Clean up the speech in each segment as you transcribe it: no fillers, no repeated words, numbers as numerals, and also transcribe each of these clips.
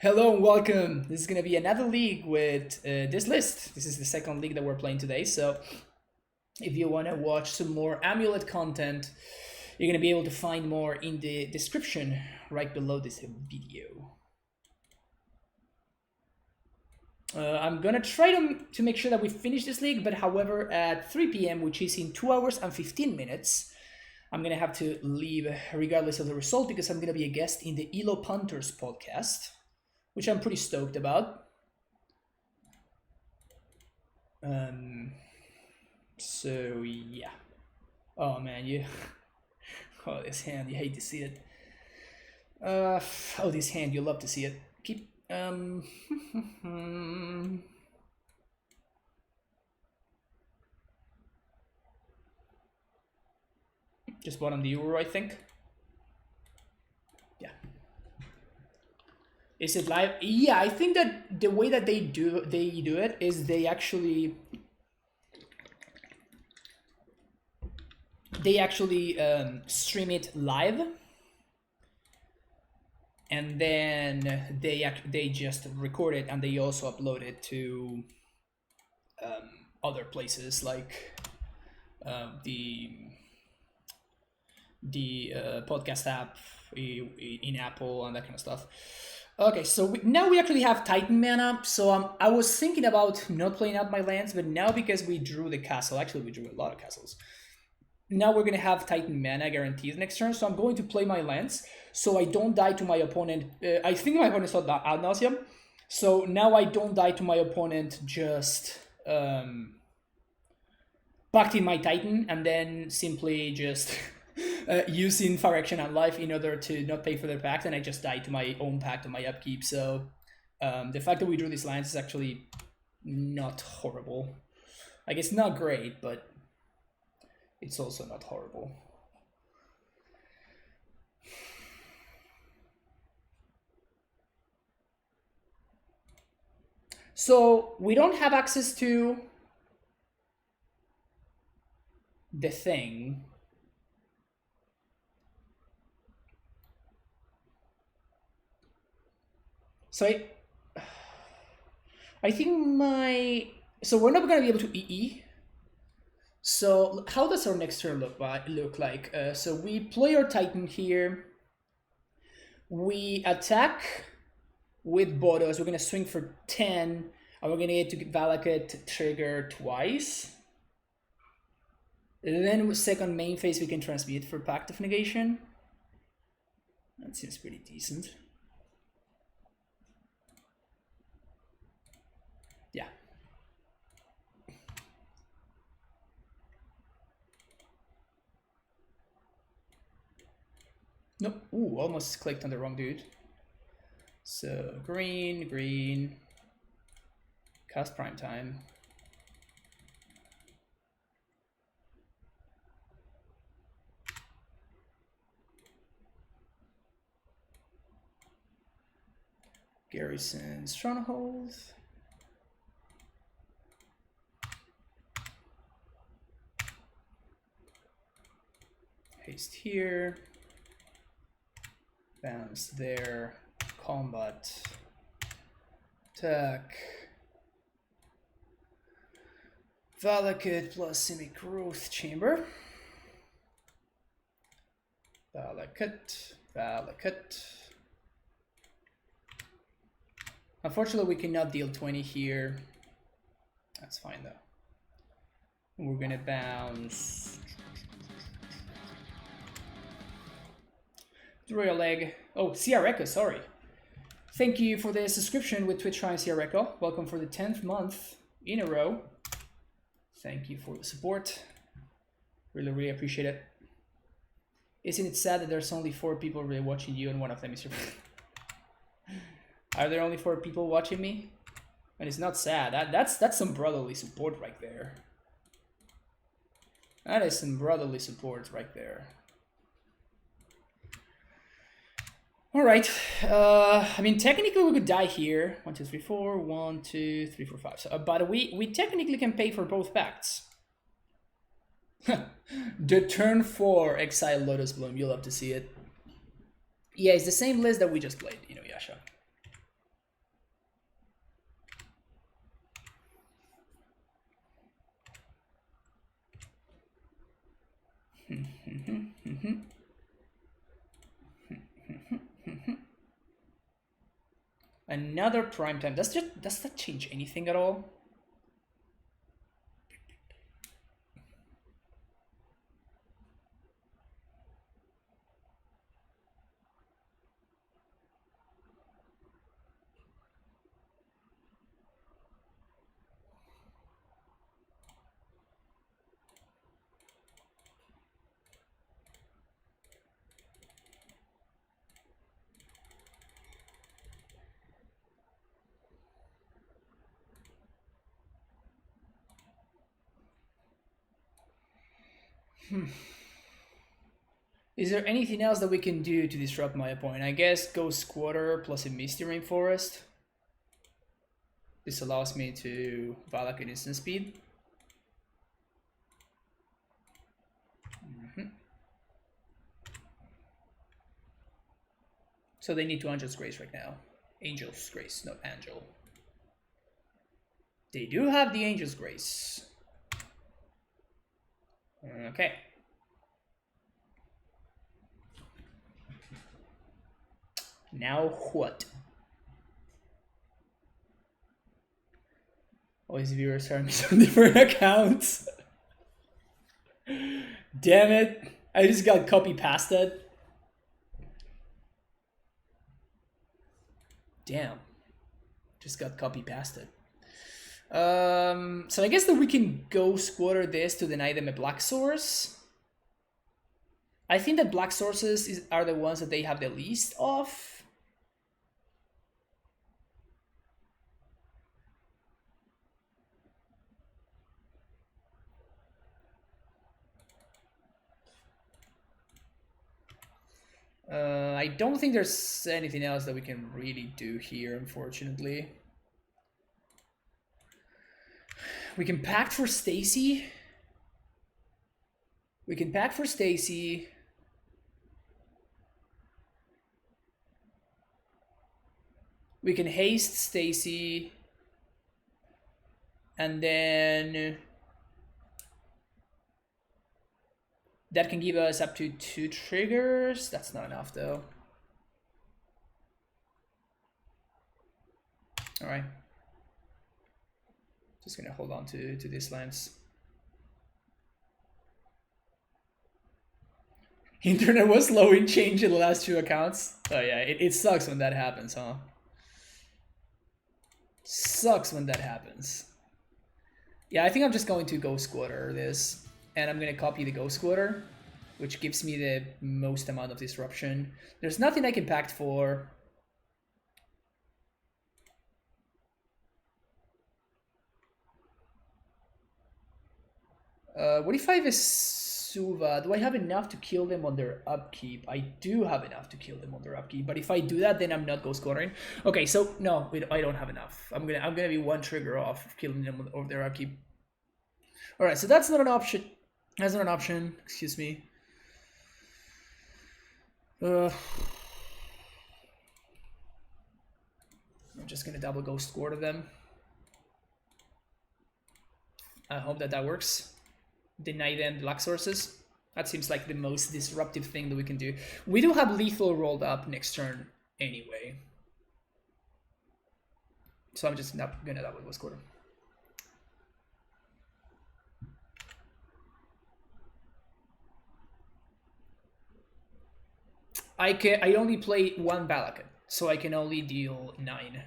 Hello and welcome. This is going to be another league with this list. This is the second league that we're playing today. So if you want to watch some more Amulet content, you're going to be able to find more in the description right below this video. I'm going to try to make sure that we finish this league, but however, at 3 p.m., which is in 2 hours and 15 minutes, I'm going to have to leave regardless of the result because I'm going to be a guest in the Elo Punters podcast, which I'm pretty stoked about. So yeah. Oh man, you. Oh, this hand, you hate to see it. Oh, this hand, you love to see it. Keep. Just bottom the Euro, I think. Yeah. Is it live? Yeah, I think that the way that they do it is they actually stream it live, and then they just record it and they also upload it to other places like the podcast app in Apple and that kind of stuff. Okay, so now we actually have Titan mana, so I was thinking about not playing out my lands, but now because we drew the castle, actually we drew a lot of castles, now we're going to have Titan mana guaranteed next turn, so I'm going to play my lands, so I don't die to my opponent. I think my opponent saw Nauseam, so now I don't die to my opponent just packing my Titan and then simply just using Fire Action and Life in order to not pay for their pact, and I just die to my own pact on my upkeep. So the fact that we drew these lands is actually not horrible. Like, it's not great, but it's also not horrible. So we don't have access to the thing. So I think so we're not going to be able to EE. So how does our next turn look like? So we play our Titan here. We attack with Boros. We're going to swing for 10. And we're going to get to Valakut trigger twice. And then second main phase, we can transmute for Pact of Negation. That seems pretty decent. Yeah. Nope. Ooh, almost clicked on the wrong dude. So green. Cast Prime Time. Garrison Stronghold. Haste here. Bounce there. Combat. Attack. Valakut plus Simic Growth Chamber. Valakut. Unfortunately, we cannot deal 20 here. That's fine though. We're gonna bounce. Royal Leg. Oh, Ciareco, sorry. Thank you for the subscription with Twitch Prime, Ciareco. Welcome for the 10th month in a row. Thank you for the support. Really appreciate it. Isn't it sad that there's only 4 people really watching you and one of them is your... Are there only 4 people watching me? And it's not sad. That's some brotherly support right there. That is some brotherly support right there. All right. I mean, technically we could die here. 1, 2, 3, 4. 1, 2, 3, 4, 5. So, but we technically can pay for both pacts. The turn 4 Exile Lotus Bloom. You'll love to see it. Yeah, it's the same list that we just played, Inuyasha. Another prime time. Does that change anything at all? Is there anything else that we can do to disrupt my opponent? I guess Ghost Squatter plus a Misty Rainforest. This allows me to Valak at instant speed. So they need 2 Angel's Grace right now. Angel's Grace, not Angel. They do have the Angel's Grace. Okay. Now what? All his viewers are on different accounts. Damn it. I just got copy pasted. Damn. Just got copy pasted. So I guess that we can go squatter this to deny them a black source. I think that black sources are the ones that they have the least of. I don't think there's anything else that we can really do here, unfortunately. We can pact for Stacy. We can pact for Stacy. We can haste Stacy. And then that can give us up to 2 triggers. That's not enough though. All right. Just gonna hold on to this lens. Internet was slow in change in the last 2 accounts. Oh yeah, it sucks when that happens, huh? Sucks when that happens. Yeah, I think I'm just going to Ghost Squatter this. And I'm going to copy the Ghost Squatter, which gives me the most amount of disruption. There's nothing I can pact for. What if I have a Suva? Do I have enough to kill them on their upkeep? I do have enough to kill them on their upkeep, but if I do that, then I'm not Ghost Squattering. Okay, so no, I don't have enough. I'm gonna be 1 trigger off of killing them on their upkeep. All right, so that's not an option. That's not an option. Excuse me. I'm just gonna double Ghost Squatter them. I hope that works. Deny them black sources. That seems like the most disruptive thing that we can do. We do have lethal rolled up next turn anyway. So I'm just not gonna double Ghost Squatter. I only play 1 Balakan, so I can only deal 9.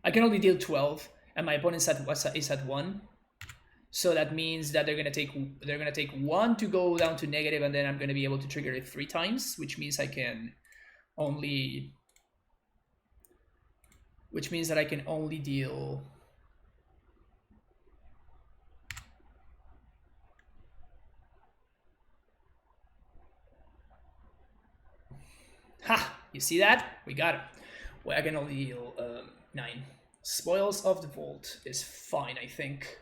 I can only deal 12, and my opponent's is at 1. So that means that they're gonna take 1 to go down to negative, and then I'm gonna be able to trigger it 3 times, which means I can only. Which means that I can only deal. Ha! You see that? We got it. Well, I can only deal 9. Spoils of the Vault is fine, I think.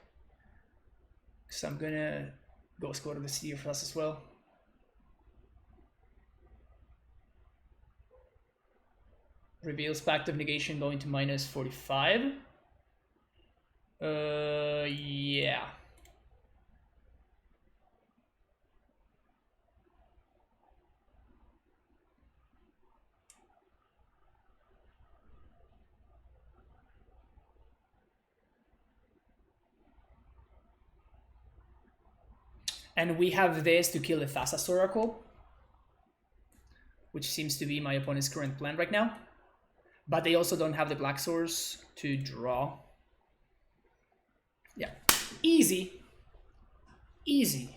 So I'm gonna go score to the City of Frost as well. Reveals Pact of Negation going to minus 45. Yeah. And we have this to kill the Thassa's Oracle, which seems to be my opponent's current plan right now. But they also don't have the Black Source to draw. Yeah, easy. Easy.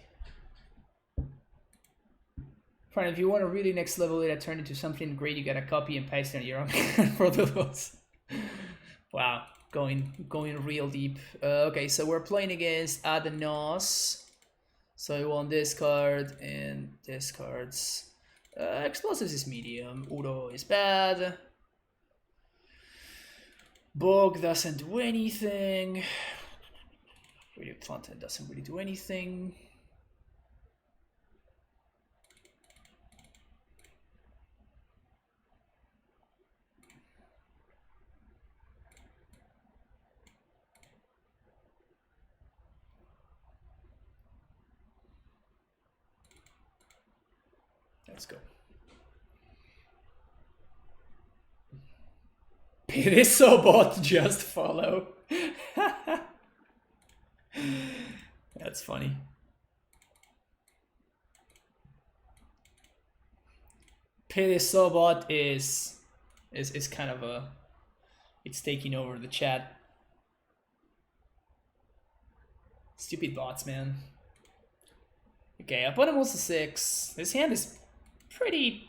Fine, if you want to really next level it and turn into something great, you gotta copy and paste on your own for those. Wow, going real deep. Okay, so we're playing against Adanos. So I want this card and this cards. Explosives is medium. Uro is bad. Bog doesn't do anything. Radio Fountain doesn't really do anything. Let's go. Pirisobot just follow. That's funny. Pirisobot is kind of a, it's taking over the chat. Stupid bots, man. Okay, opponent wants a 6. This hand is pretty...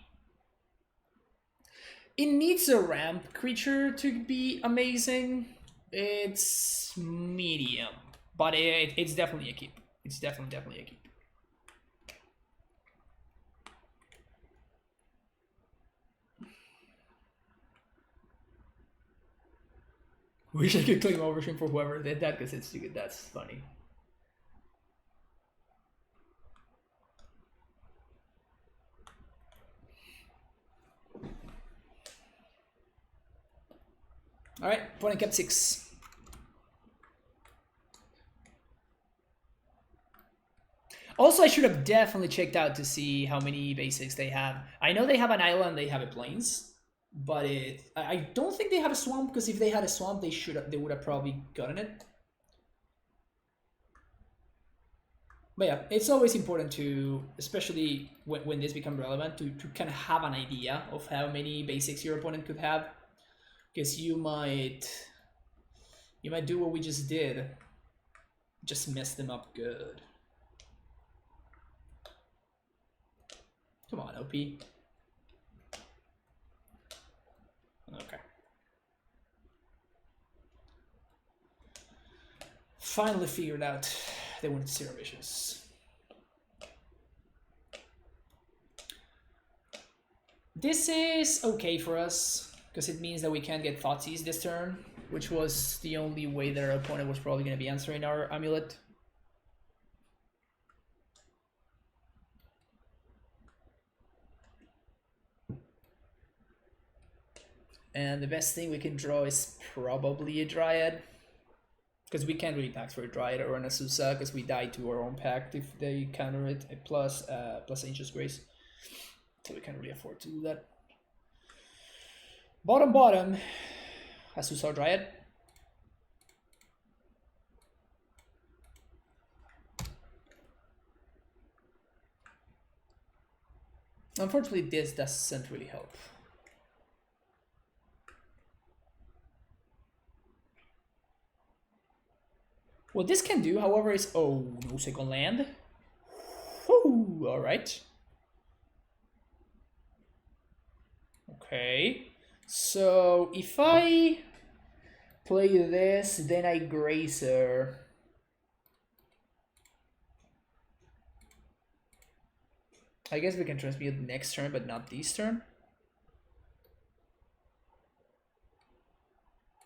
It needs a ramp creature to be amazing. It's medium, but it's definitely a keep. It's definitely a keep. Wish I could claim overshoot for whoever did that because it's stupid. That's funny. Alright, opponent kept 6. Also, I should have definitely checked out to see how many basics they have. I know they have an island, they have a plains, but I don't think they have a swamp, because if they had a swamp, they would have probably gotten it. But yeah, it's always important to, especially when this becomes relevant, to kind of have an idea of how many basics your opponent could have. Because you might do what we just did, just mess them up good. Come on, OP. Okay. Finally figured out they wanted 0 visions. This is okay for us, because it means that we can't get Thoughtseize this turn, which was the only way that our opponent was probably going to be answering our amulet. And the best thing we can draw is probably a Dryad, because we can't really pact for a Dryad or an Azusa, because we die to our own pact if they counter it, plus Ancient's Grace. So we can't really afford to do that. Bottom, Azusa or Dryad. Unfortunately, this doesn't really help. What this can do, however, is... Oh, no second land. Whew, alright. Okay. So, if I play this, then I Grazer. I guess we can transmute next turn, but not this turn.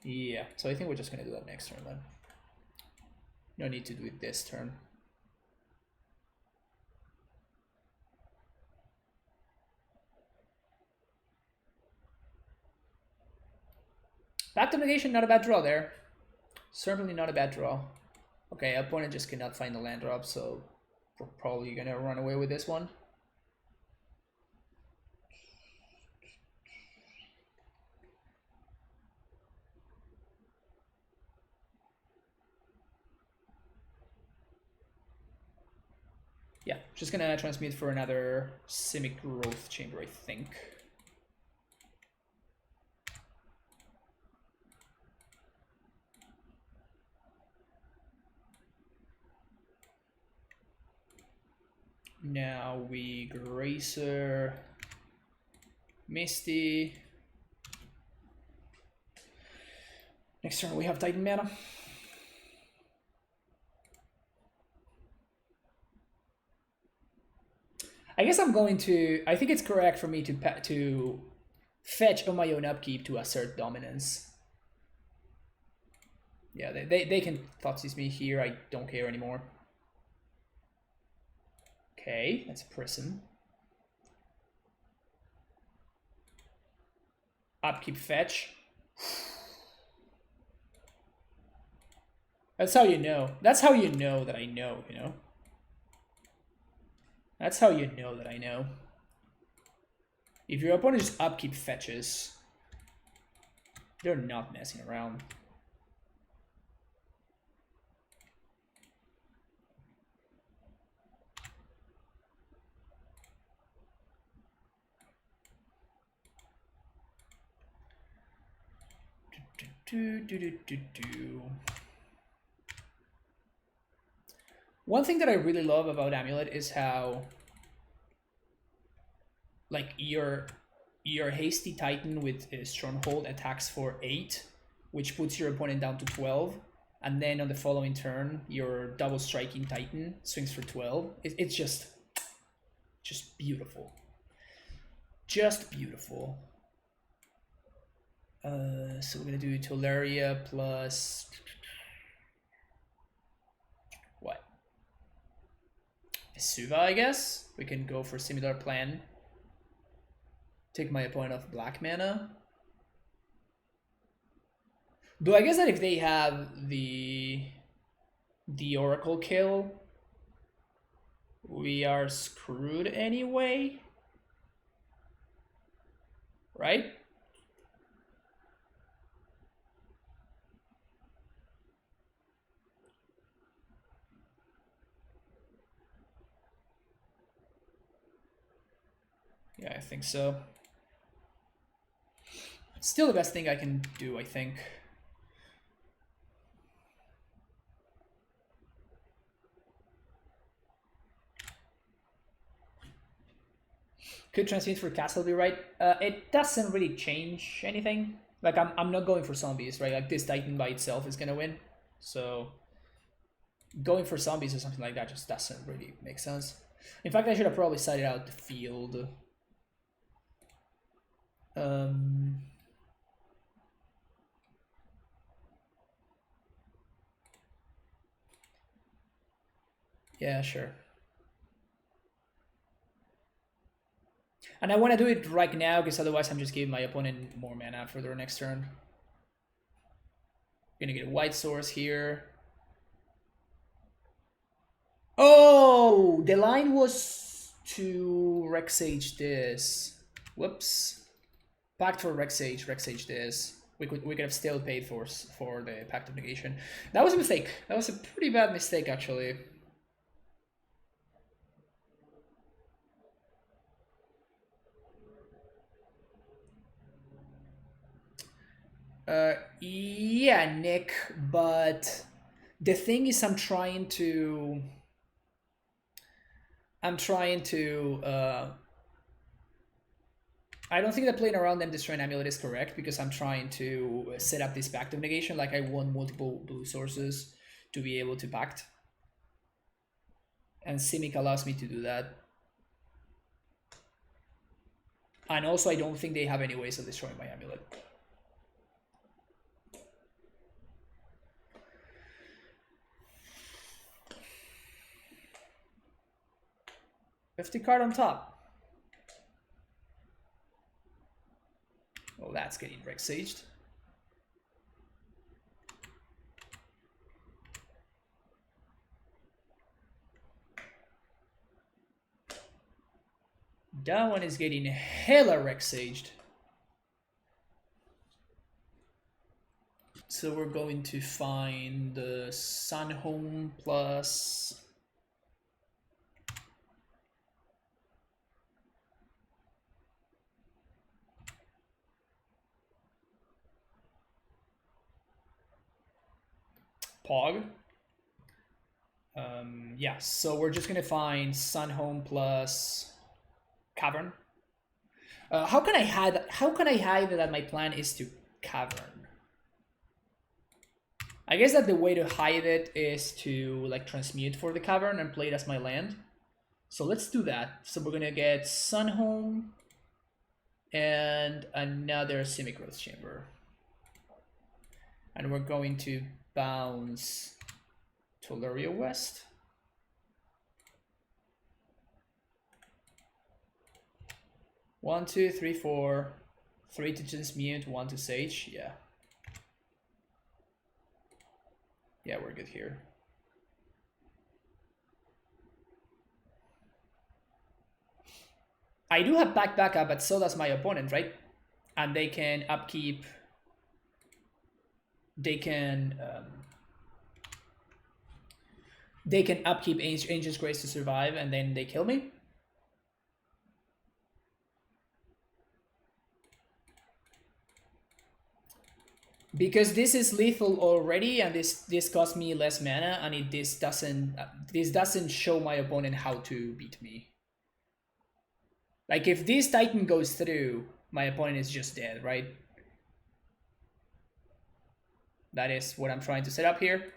Yeah, so I think we're just gonna do that next turn then. No need to do it this turn. Back to negation, not a bad draw there. Certainly not a bad draw. Okay, opponent just cannot find the land drop, so we're probably gonna run away with this one. Yeah, just gonna transmute for another Simic growth chamber, I think. Now we Gracer, Misty. Next turn we have Titan mana. I guess I'm going to. I think it's correct for me to fetch on my own upkeep to assert dominance. Yeah, they can Thoughtseize me here. I don't care anymore. Okay, that's a Prism. Upkeep fetch. That's how you know. That's how you know that I know, you know? That's how you know that I know. If your opponent just upkeep fetches, they're not messing around. One thing that I really love about Amulet is how, like, your Hasty Titan with a Stronghold attacks for 8, which puts your opponent down to 12, and then on the following turn, your Double Striking Titan swings for 12. It's just beautiful. Just beautiful. So we're gonna do Tolaria plus what? Vesuva, I guess. We can go for similar plan. Take my opponent off black mana. Though I guess that if they have the Oracle kill, we are screwed anyway. Right? Yeah, I think so. Still the best thing I can do, I think. Could transmute for Castle be right? It doesn't really change anything. Like, I'm not going for zombies, right? Like, this Titan by itself is gonna win. So, going for zombies or something like that just doesn't really make sense. In fact, I should have probably sided out the field. Yeah, sure. And I want to do it right now because otherwise I'm just giving my opponent more mana for their next turn. Gonna get a white source here. Oh, the line was to Rexage this. Whoops. Pact for Rexage this. We could have still paid for the Pact of Negation. That was a mistake. That was a pretty bad mistake, actually. Yeah, Nick, but the thing is I don't think that playing around them destroying Amulet is correct because I'm trying to set up this Pact of Negation. Like, I want multiple blue sources to be able to Pact. And Simic allows me to do that. And also, I don't think they have any ways of destroying my Amulet. 50 card on top. Well, that's getting Rexaged. That one is getting hella Rexaged. So we're going to find the Sunhome plus Pog. Yeah, so we're just gonna find Sunhome plus Cavern. How can I hide? How can I hide that my plan is to Cavern? I guess that the way to hide it is to like transmute for the Cavern and play it as my land. So let's do that. So we're gonna get Sunhome and another Simic Growth Chamber, and we're going to bounce Tolaria West. One, two, three, four. 3 to transmute, 1 to Sage. Yeah. Yeah, we're good here. I do have backup, but so does my opponent, right? And they can upkeep. They can upkeep Angel's Grace to survive, and then they kill me. Because this is lethal already, and this costs me less mana, and this doesn't show my opponent how to beat me. Like if this Titan goes through, my opponent is just dead, right? That is what I'm trying to set up here.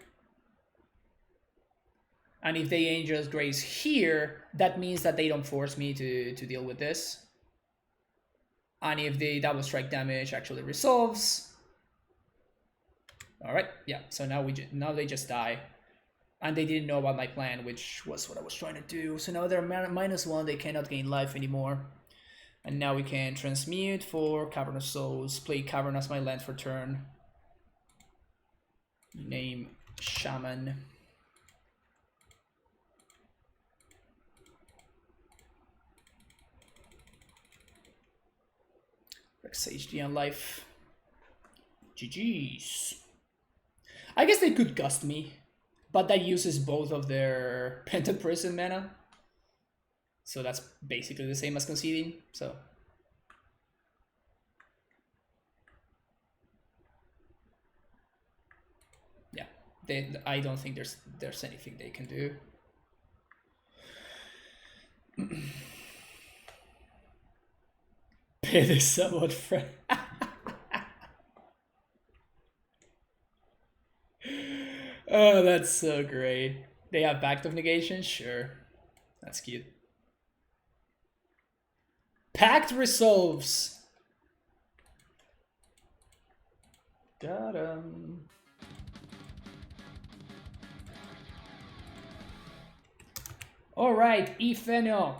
And if they Angel's Grace here, that means that they don't force me to deal with this. And if the double strike damage actually resolves. All right, yeah. So now they just die, and they didn't know about my plan, which was what I was trying to do. So now they're -1. They cannot gain life anymore, and now we can transmute for Cavern of Souls. Play Cavern as my land for turn. Name Shaman. Rex HD on life. GG's. I guess they could gust me, but that uses both of their Penta Prison mana. So that's basically the same as conceding. So yeah, I don't think there's anything they can do. Pit is somewhat friend. Oh, that's so great. They have Pact of Negation? Sure. That's cute. Pact resolves. Got him. Alright, Ifeno.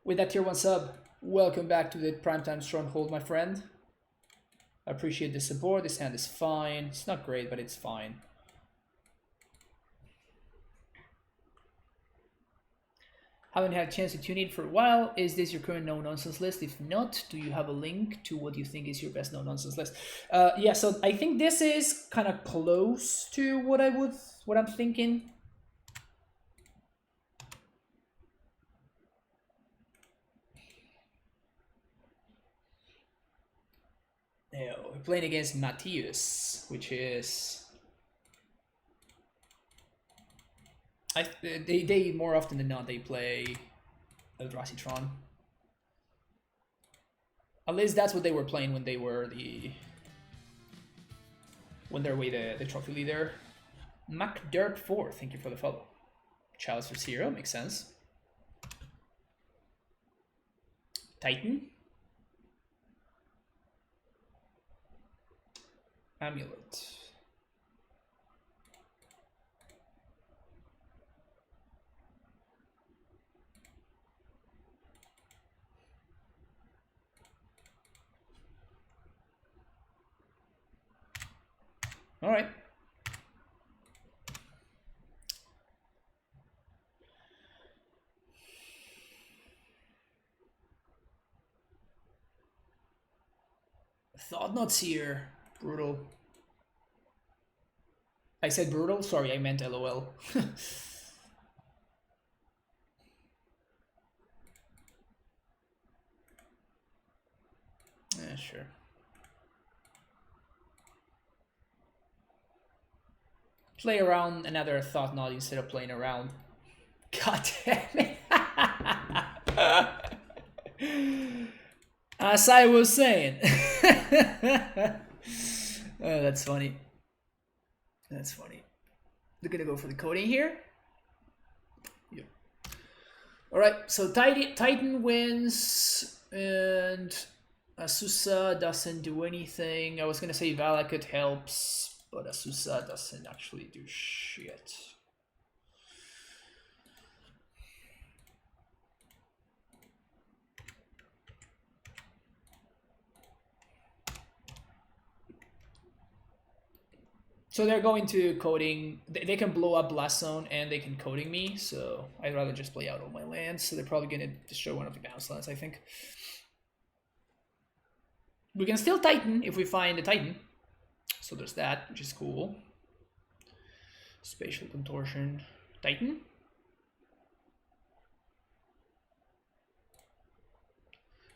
With that tier 1 sub, welcome back to the Primetime Stronghold, my friend. I appreciate the support. This hand is fine. It's not great, but it's fine. Haven't had a chance to tune in for a while. Is this your current no-nonsense list? If not, do you have a link to what you think is your best no-nonsense list? Yeah, so I think this is kind of close to what I'm thinking. We're playing against Matthias, which is... They more often than not, they play Eldrazi Tron. At least that's what they were playing when they were when they were the trophy leader. MacDirt4, thank you for the follow. Chalice for Zero, makes sense. Titan. Amulet. All right. Thought Knots here. Brutal. I said brutal? Sorry, I meant LOL. Yeah, sure. Play around another Thought Knot instead of playing around. God damn it. As I was saying. Oh, that's funny. That's funny. They're gonna go for the coding here. Yep. Alright, so Titan wins, and Asusa doesn't do anything. I was gonna say Valakut helps, but Asusa doesn't actually do shit. So they're going to coding. They can blow up Blast Zone and they can coding me. So I'd rather just play out all my lands. So they're probably going to destroy one of the bounce lands, I think. We can still Titan if we find the Titan. So there's that, which is cool. Spatial Contortion. Titan.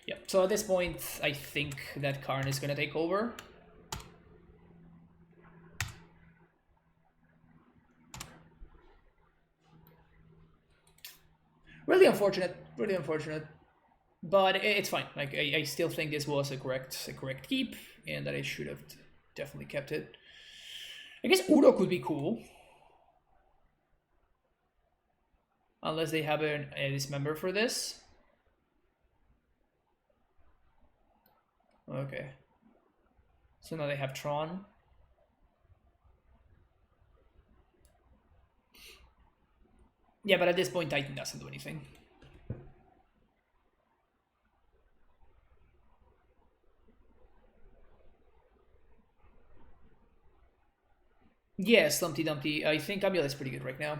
Yep. So at this point, I think that Karn is going to take over. Really unfortunate, but it's fine. Like I still think this was a correct keep, and that I should have definitely kept it. I guess Udo could be cool, unless they have a dismember for this. Okay, so now they have Tron. Yeah, but at this point, Titan doesn't do anything. Yes, Dumpty Dumpty. I think Amulet's pretty good right now.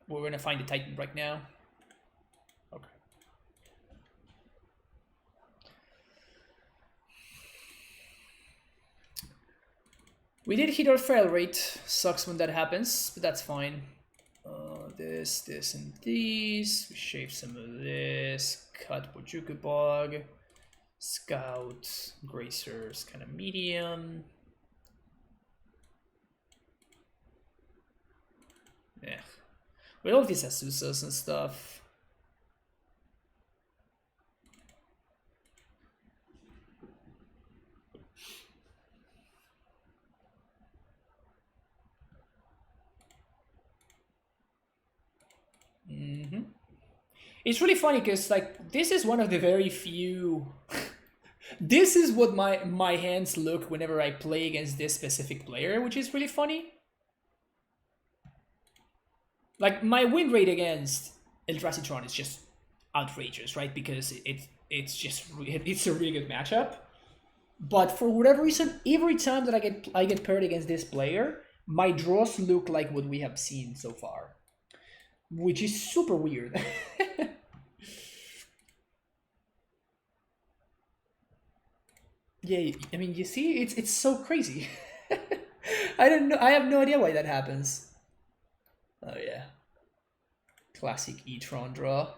We're gonna find the Titan right now. Okay. We did hit our fail rate. Sucks when that happens, but that's fine. This, and these. We shave some of this. Cut Bojuka Bog. Scout. Gracers, kind of medium. Yeah. With all these Asusas and stuff. It's really funny because like this is one of the very few. This is what my hands look whenever I play against this specific player, which is really funny. Like my win rate against Eldrazi Tron is just outrageous, right? Because it's a really good matchup. But for whatever reason, every time that I get paired against this player, my draws look like what we have seen so far, which is super weird. Yeah, I mean, you see, it's so crazy. I don't know. I have no idea why that happens. Oh yeah, classic E-Tron draw.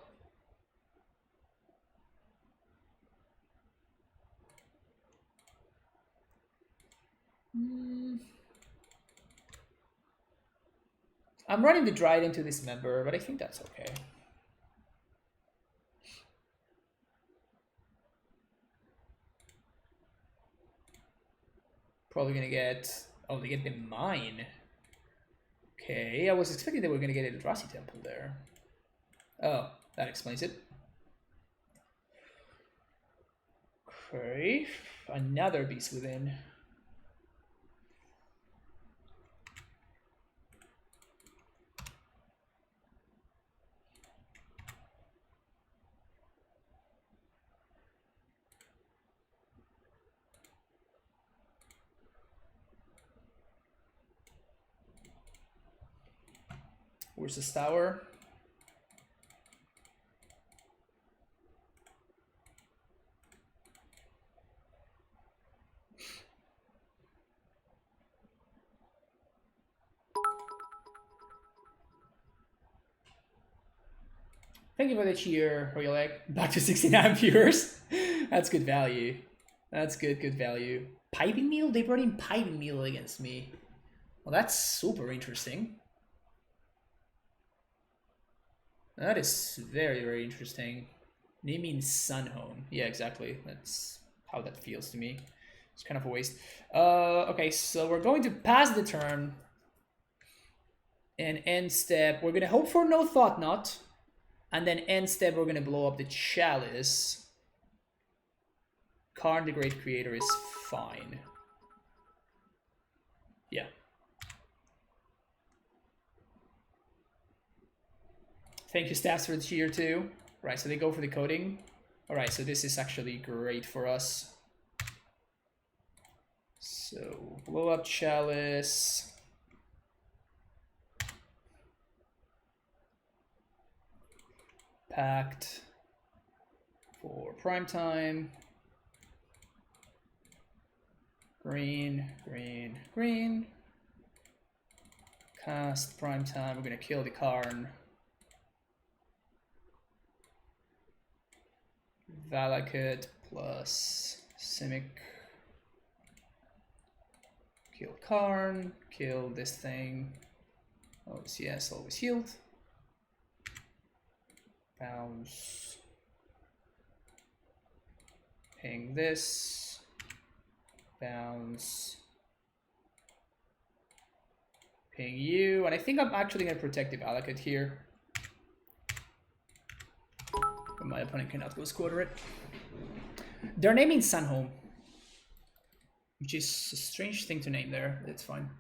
I'm running the Dryad into this member, but I think that's okay. Probably gonna get... Oh, they get the mine. Okay, I was expecting they were gonna get Eldrazi Temple there. Oh, that explains it. Okay, another Beast Within. Where's this tower? Thank you for the cheer, Royal Egg. Back to 69 viewers. That's good value. That's good value. Piping Meal? They brought in Piping Meal against me. Well, that's super interesting. That is very, very interesting. Naming Sunhome. Yeah, exactly. That's how that feels to me. It's kind of a waste. Okay, so we're going to pass the turn. And end step, we're going to hope for no Thought Knot. And then end step, we're going to blow up the Chalice. Karn the Great Creator is fine. Yeah. Thank you, Stats, for the cheer too. Right, so they go for the coding. Alright, so this is actually great for us. So, blow up Chalice. Pact for primetime. Green, green, green. Cast primetime. We're gonna kill the Karn. Valakut plus Simic. Kill Karn. Kill this thing. OCS always healed. Bounce. Ping this. Bounce. Ping you. And I think I'm actually going to protect the Valakut here. But my opponent cannot go squatter it. They're naming Sunhome, which is a strange thing to name there. It's fine.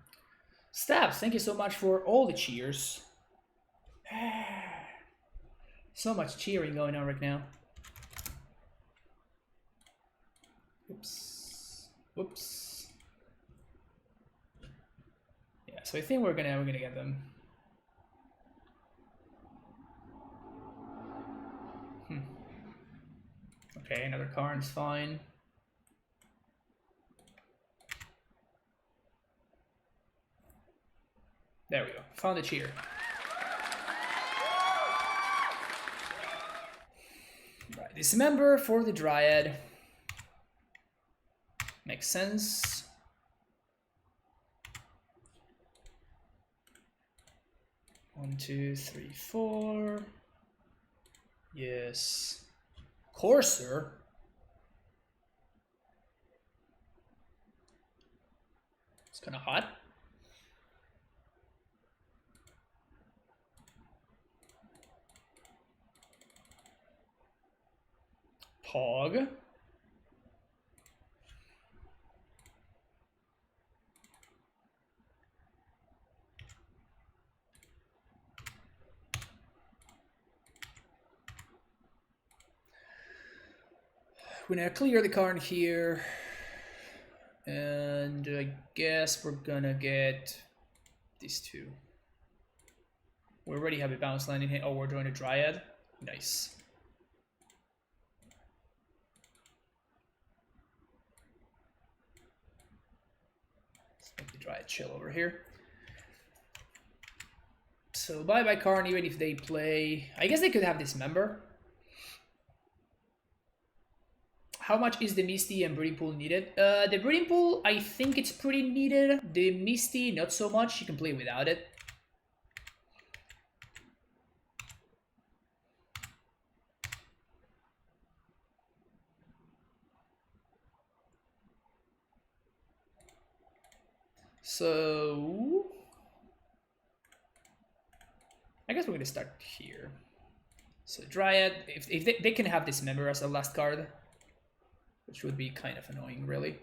Stabs, thank you so much for all the cheers. So much cheering going on right now. Oops. Oops. Yeah, so I think we're gonna get them. Okay, another Karn is fine. There we go. Found the cheer. Right, Dismember for the Dryad. Makes sense. One, two, three, four. Yes. Courser. It's kind of hot. Pog. We're gonna clear the Karn here, and I guess we're gonna get these two. We already have a bounce land in here. Oh, we're drawing a Dryad. Nice. Let's make the Dryad chill over here. So bye-bye Karn, even if they play... I guess they could have Dismember. How much is the Misty and Breeding Pool needed? The Breeding Pool, I think it's pretty needed. The Misty, not so much. You can play without it. So... I guess we're going to start here. So Dryad, if they can have Dismember as the last card, which would be kind of annoying, really.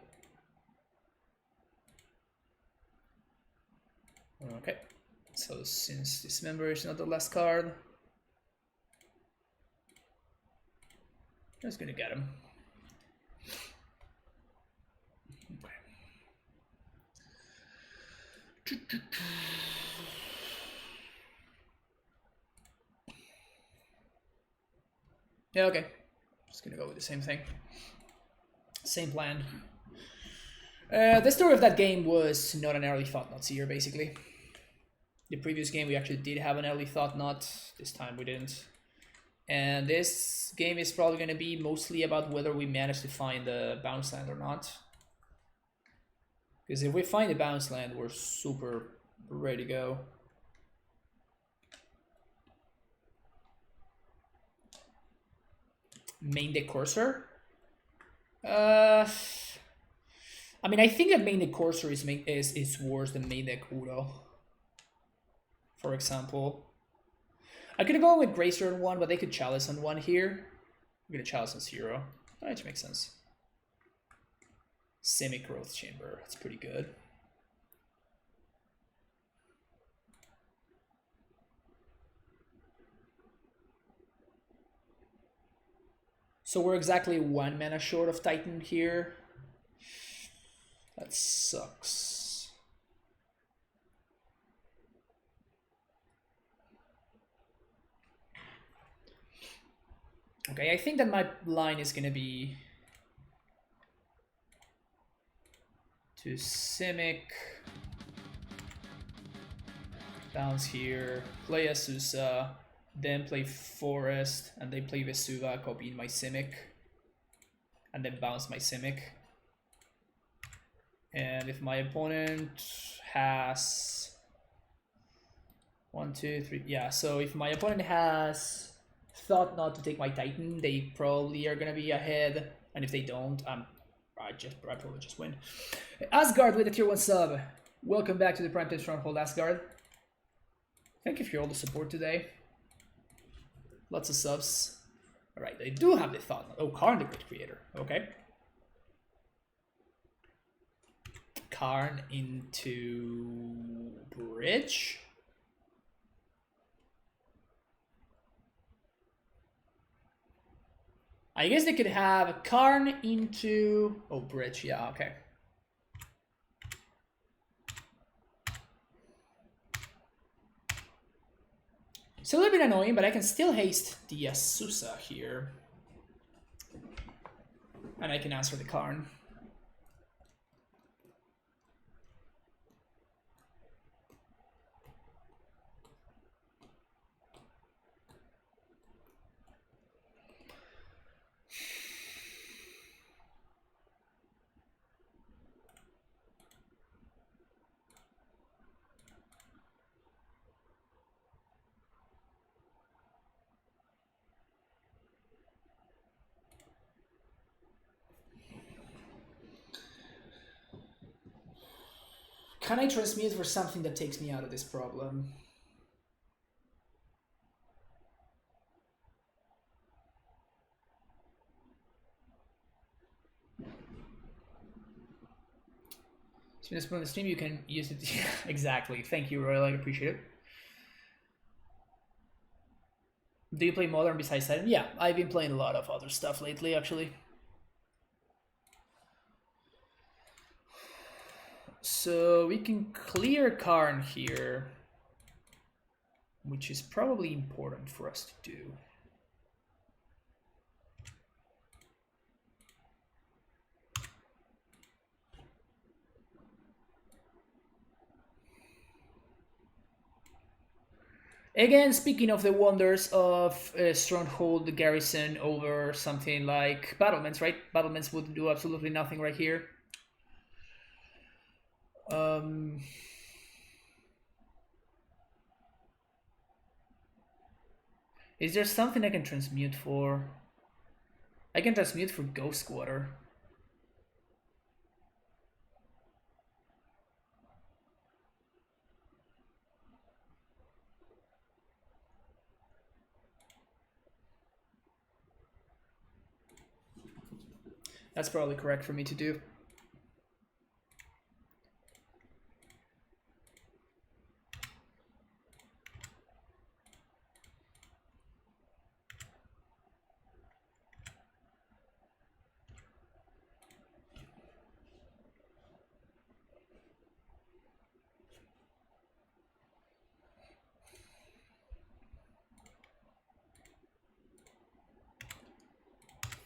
Okay, so since Dismember is not the last card, I'm just gonna get him. Okay. Yeah, okay. Just gonna go with the same thing. Same plan. The story of that game was not an early Thought Knot seer, basically. The previous game we actually did have an early Thought Knot. This time we didn't. And this game is probably going to be mostly about whether we manage to find the bounce land or not. Because if we find a bounce land, we're super ready to go. Main deck Courser? I mean, I think that main deck Courser is worse than main deck Udo. For example. I could go with Gracer on 1, but they could Chalice on 1 here. I'm gonna Chalice on 0. That makes sense. Simic Growth Chamber. That's pretty good. So we're exactly 1 mana short of Titan here. That sucks. Okay, I think that my line is gonna be to Simic, bounce here, play Asusa, then play Forest, and then play Vesuva, copying my Simic, and then bounce my Simic. And if my opponent has 1, 2, 3, yeah, so if my opponent has thought not to take my Titan, they probably are gonna be ahead, and if they don't, I probably just win. Asgard with a tier 1 sub. Welcome back to the Primetime Stronghold, Asgard. Thank you for all the support today. Lots of subs. Alright, they do have the thought. Oh, Karn the Great Creator. Okay. Karn into Bridge. I guess they could have Karn into... Oh, Bridge. Yeah, okay. It's a little bit annoying, but I can still haste the Asusa here. And I can answer the Karn. Can I transmute for something that takes me out of this problem? So when on the stream, you can use it. Exactly. Thank you, Royal. I appreciate it. Do you play Modern besides Titan? Yeah, I've been playing a lot of other stuff lately, actually. So we can clear Karn here, which is probably important for us to do. Again, speaking of the wonders of Stronghold Garrison over something like Battlements, right? Battlements would do absolutely nothing right here. Is there something I can transmute for? I can transmute for Ghost Quarter. That's probably correct for me to do.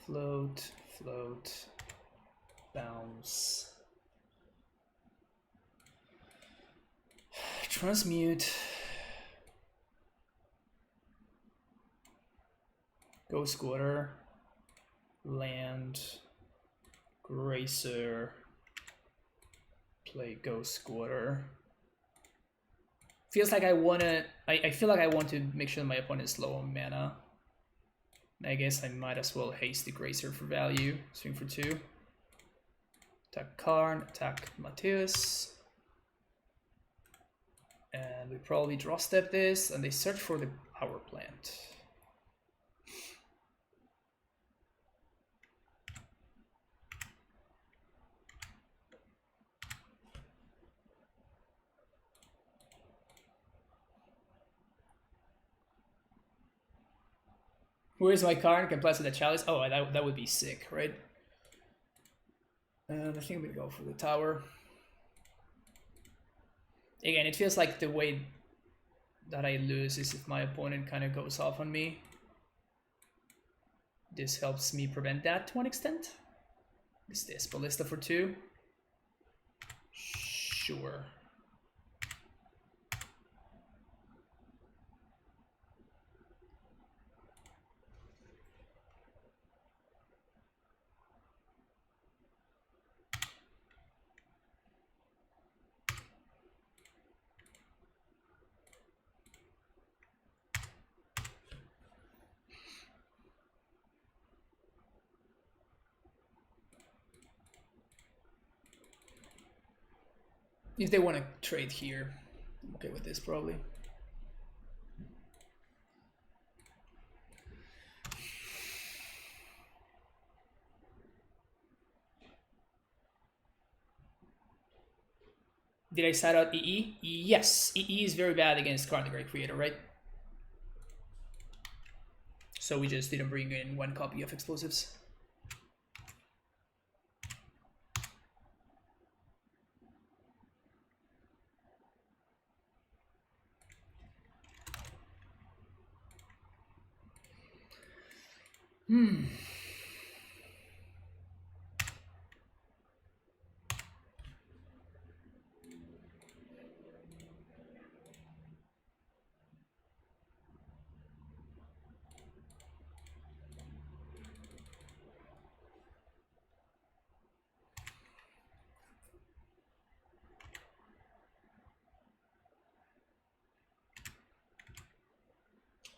Float, float, bounce. Transmute. Ghost Quarter. Land. Gracer. play Ghost Quarter. Feels like I wanna. I feel like I want to make sure my opponent is low on mana. I guess I might as well haste the Grazer for value. Swing for 2. Attack Karn, attack Matthäus. And we probably draw step this, and they search for the power plant. Where's my card? Can plus with the chalice. Oh, that would be sick, right? And I think I'm gonna go for the tower. Again, it feels like the way that I lose is if my opponent kind of goes off on me. This helps me prevent that to an extent. Is this Ballista for 2? Sure. If they want to trade here, I'm okay with this probably. Did I side out EE? Yes, EE is very bad against Karn the Great Creator, right? So we just didn't bring in 1 copy of explosives.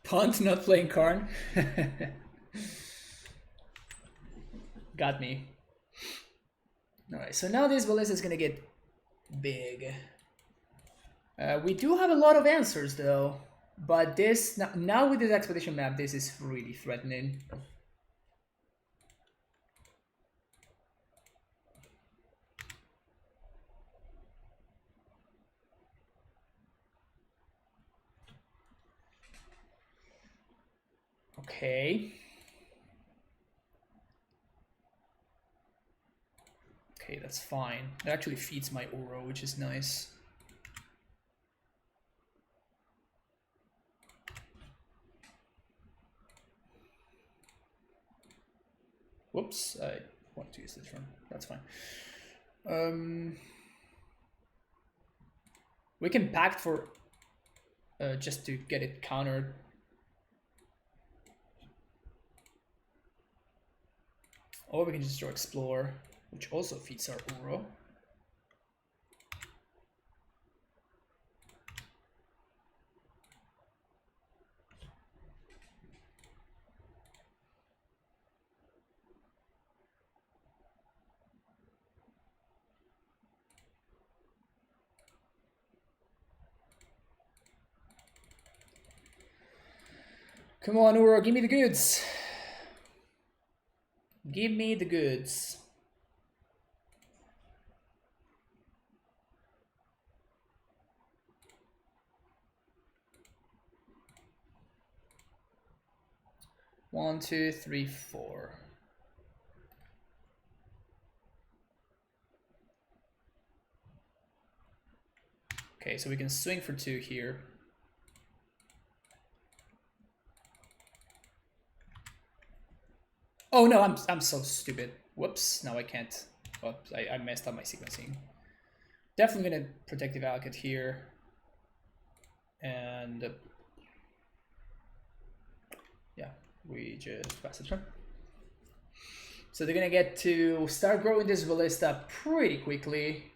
Punt not playing Karn. Got me. Alright, so now this Ballista is gonna get big. We do have a lot of answers though, but this now with this expedition map, this is really threatening. Okay. Okay, that's fine. It actually feeds my Uro, which is nice. Whoops, I want to use this one. That's fine. We can pact for just to get it countered. Or we can just draw Explore, which also feeds our Uro. Come on, Uro, give me the goods. Give me the goods. One, two, three, four. Okay, so we can swing for 2 here. Oh no, I'm so stupid. Whoops, now I can't. Oops, I messed up my sequencing. Definitely gonna Protective Allocat here. And yeah, we just pass the turn. So they're gonna get to start growing this Ballista pretty quickly.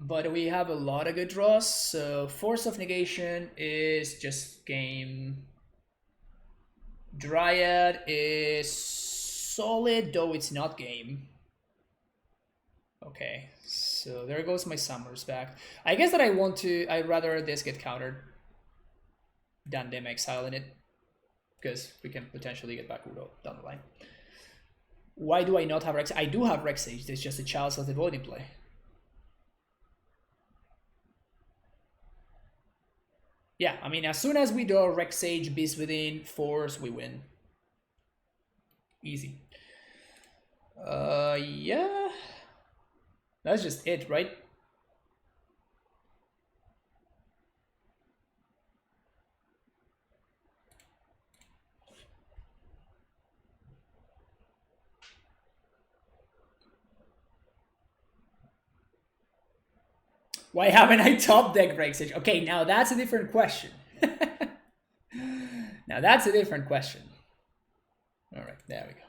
but we have a lot of good draws. So Force of Negation is just game. Dryad is solid, though it's not game. Okay, so there goes my Summers back. I guess that I'd rather this get countered than them exiling it, because we can potentially get back Udo down the line. Why do I not have Rex? I do have Rex Sage, there's just a Chalice of the Void in play. Yeah, I mean, as soon as we draw Rex Sage, Beast Within, Force, we win. Easy. Yeah. That's just it, right? Why haven't I top deck Rex Sage? Okay, now that's a different question. Now that's a different question. All right, there we go.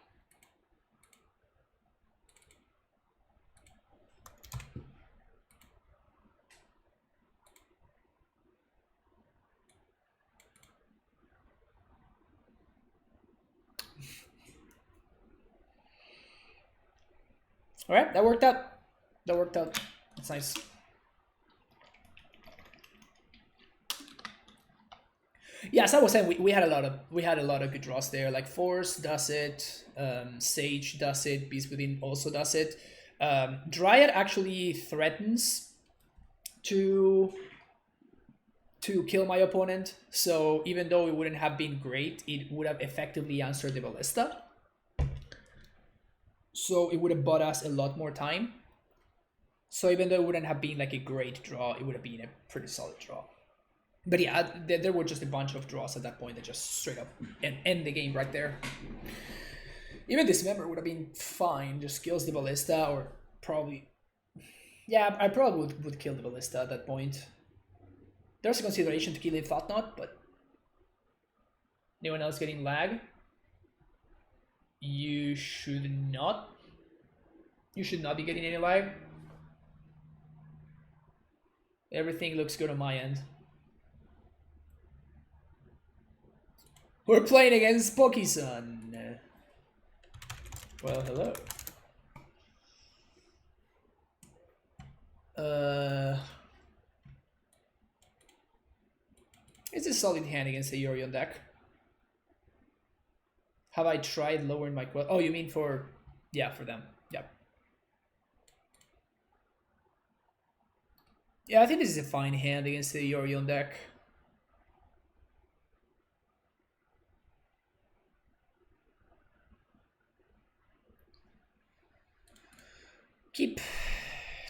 All right, that worked out. That worked out. That's nice. Yes, I was saying we had a lot of good draws there. Like Force does it, Sage does it, Beast Within also does it. Dryad actually threatens to kill my opponent. So even though it wouldn't have been great, it would have effectively answered the Ballista. So it would have bought us a lot more time. So even though it wouldn't have been like a great draw, it would have been a pretty solid draw. But yeah, there were just a bunch of draws at that point that just straight up end the game right there. Even Dismember would have been fine, just kills the Ballista, or probably... Yeah, I probably would kill the Ballista at that point. There's a consideration to kill it Thought Knot, but... Anyone else getting lag? You should not. You should not be getting any lag. Everything looks good on my end. We're playing against Spooky Sun. Well, hello. It's a solid hand against a Yorion deck. Have I tried lowering my quest? Oh, you mean for... Yeah, for them. Yep. Yeah, I think this is a fine hand against the Yorion deck.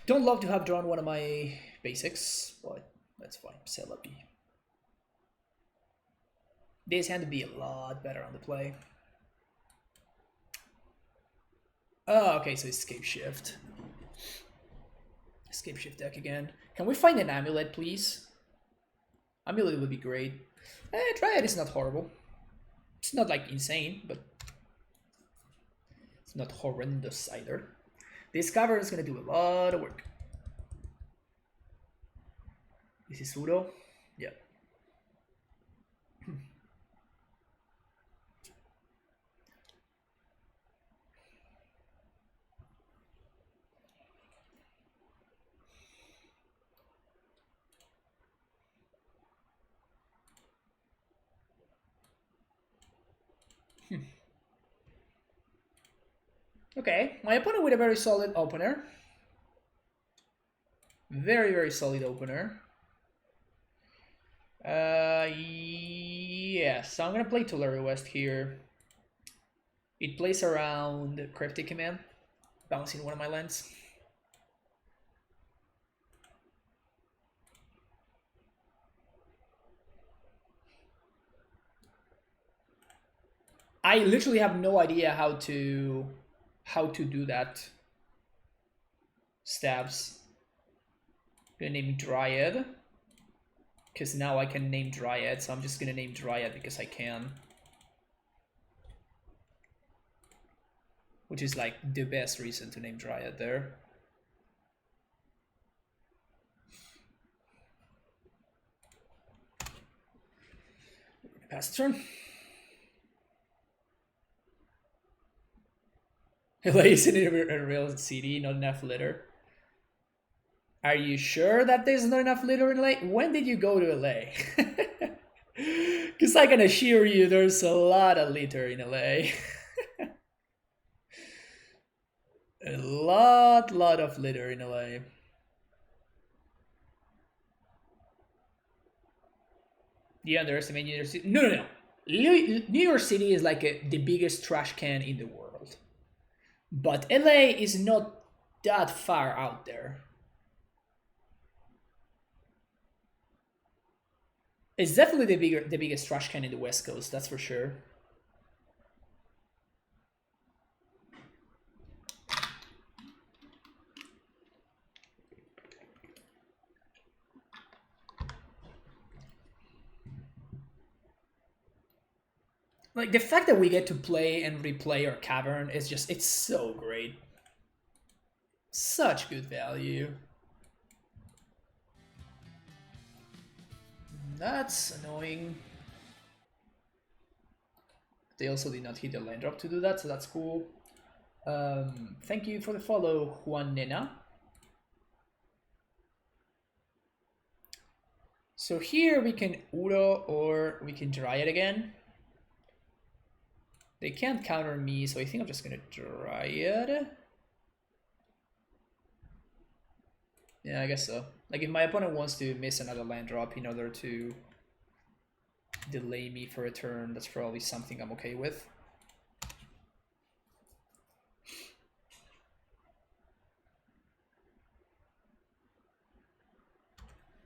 Don't love to have drawn one of my basics, but that's fine. Celebi. This hand would be a lot better on the play. Oh, okay, so it's Scapeshift. Scapeshift deck again. Can we find an amulet, please? Amulet would be great. Dryad is not horrible. It's not like insane, but it's not horrendous either. This cover is gonna do a lot of work. This is Udo. Yeah. Okay, my opponent with a very solid opener. Very, very solid opener. Yes, so I'm gonna play to Lurrus here. It plays around Cryptic Command, bouncing one of my lands. I literally have no idea how to do that. Stabs. I'm gonna name Dryad, because now I can name Dryad, so I'm just gonna name Dryad because I can. Which is like the best reason to name Dryad there. Pass the turn. LA isn't a real city, not enough litter. Are you sure that there's not enough litter in LA? When did you go to LA? Because I can assure you there's a lot of litter in LA. A lot of litter in LA. You underestimate New York City? No. New York City is like the biggest trash can in the world. But LA is not that far out there. It's definitely the biggest trash can in the West Coast, that's for sure. Like, the fact that we get to play and replay our cavern is just, it's so great. Such good value. That's annoying. They also did not hit the land drop to do that, so that's cool. Thank you for the follow, Juan Nena. So here we can Uro or we can Dryad again. They can't counter me, so I think I'm just gonna Dryad. Yeah, I guess so. Like, if my opponent wants to miss another land drop in order to delay me for a turn, that's probably something I'm okay with.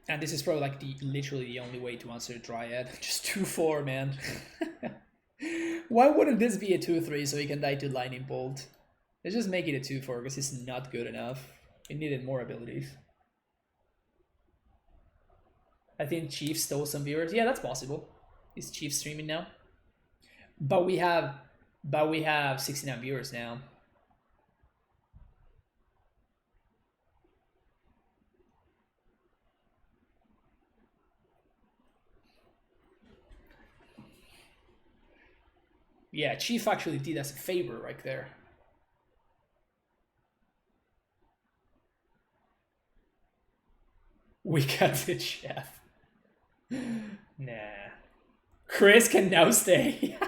And this is probably like literally the only way to answer Dryad. Just 2-4, man. Why wouldn't this be a 2-3 so he can die to Lightning Bolt? Let's just make it a 2-4 because it's not good enough. It needed more abilities. I think Chief stole some viewers. Yeah, that's possible. Is Chief streaming now? But we have 69 viewers now. Yeah, Chief actually did us a favor right there. We got the chef. Nah. Chris can now stay.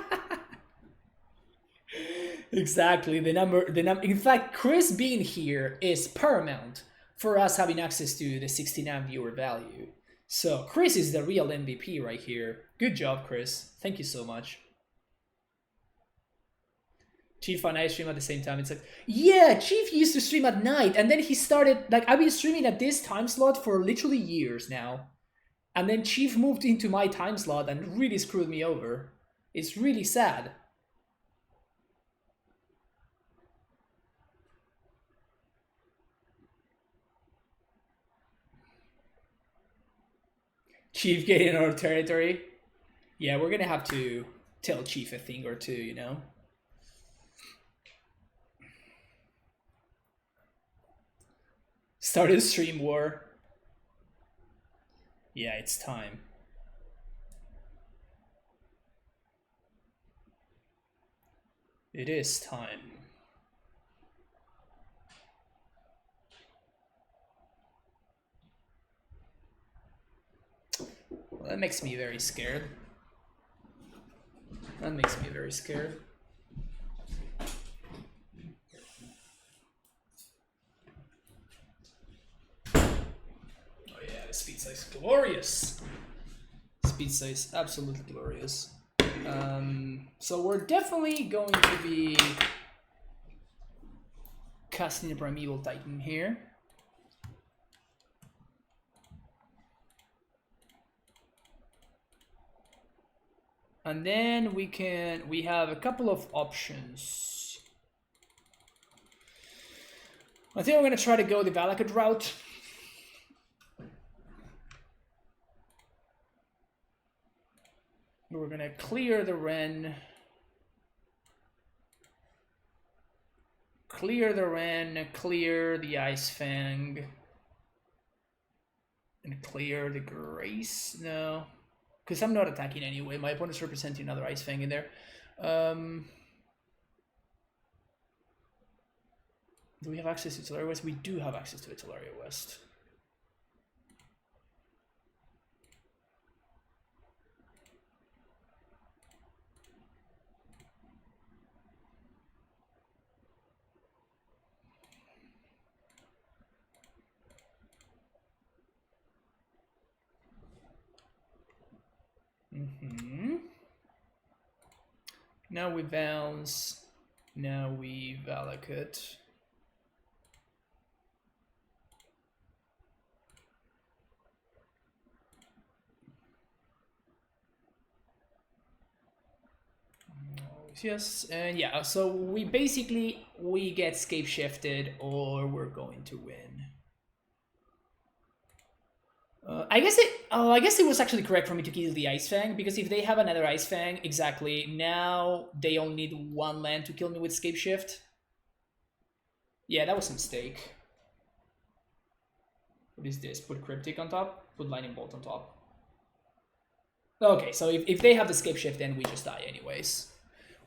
Exactly. The number. In fact, Chris being here is paramount for us having access to the 69 viewer value. So Chris is the real MVP right here. Good job, Chris. Thank you so much. Chief and I stream at the same time. It's like, yeah, Chief used to stream at night, and then he started, like, I've been streaming at this time slot for literally years now. And then Chief moved into my time slot and really screwed me over. It's really sad. Chief getting our territory. Yeah, we're gonna have to tell Chief a thing or two, you know? Started stream war. Yeah, it's time. It is time. Well, that makes me very scared. That makes me very scared. Speed size glorious. Speed size absolutely glorious. So we're definitely going to be casting a Primeval Titan here. And then we have a couple of options. I think we're gonna try to go the Valakut route. We're gonna clear the Wrenn. Clear the Wrenn, clear the Ice Fang. And clear the Grace, no. Because I'm not attacking anyway. My opponent's representing another Ice Fang in there. Do we have access to Tolaria West? We do have access to a Tolaria West. Now we bounce. Now we Valakut. Yes, and yeah, so we basically get Scapeshifted or we're going to win. I guess it was actually correct for me to kill the Ice Fang, because if they have another Ice Fang, exactly, now they only need one land to kill me with Scapeshift. Yeah, that was a mistake. What is this? Put Cryptic on top? Put Lightning Bolt on top. Okay, so if they have the Scapeshift, then we just die anyways.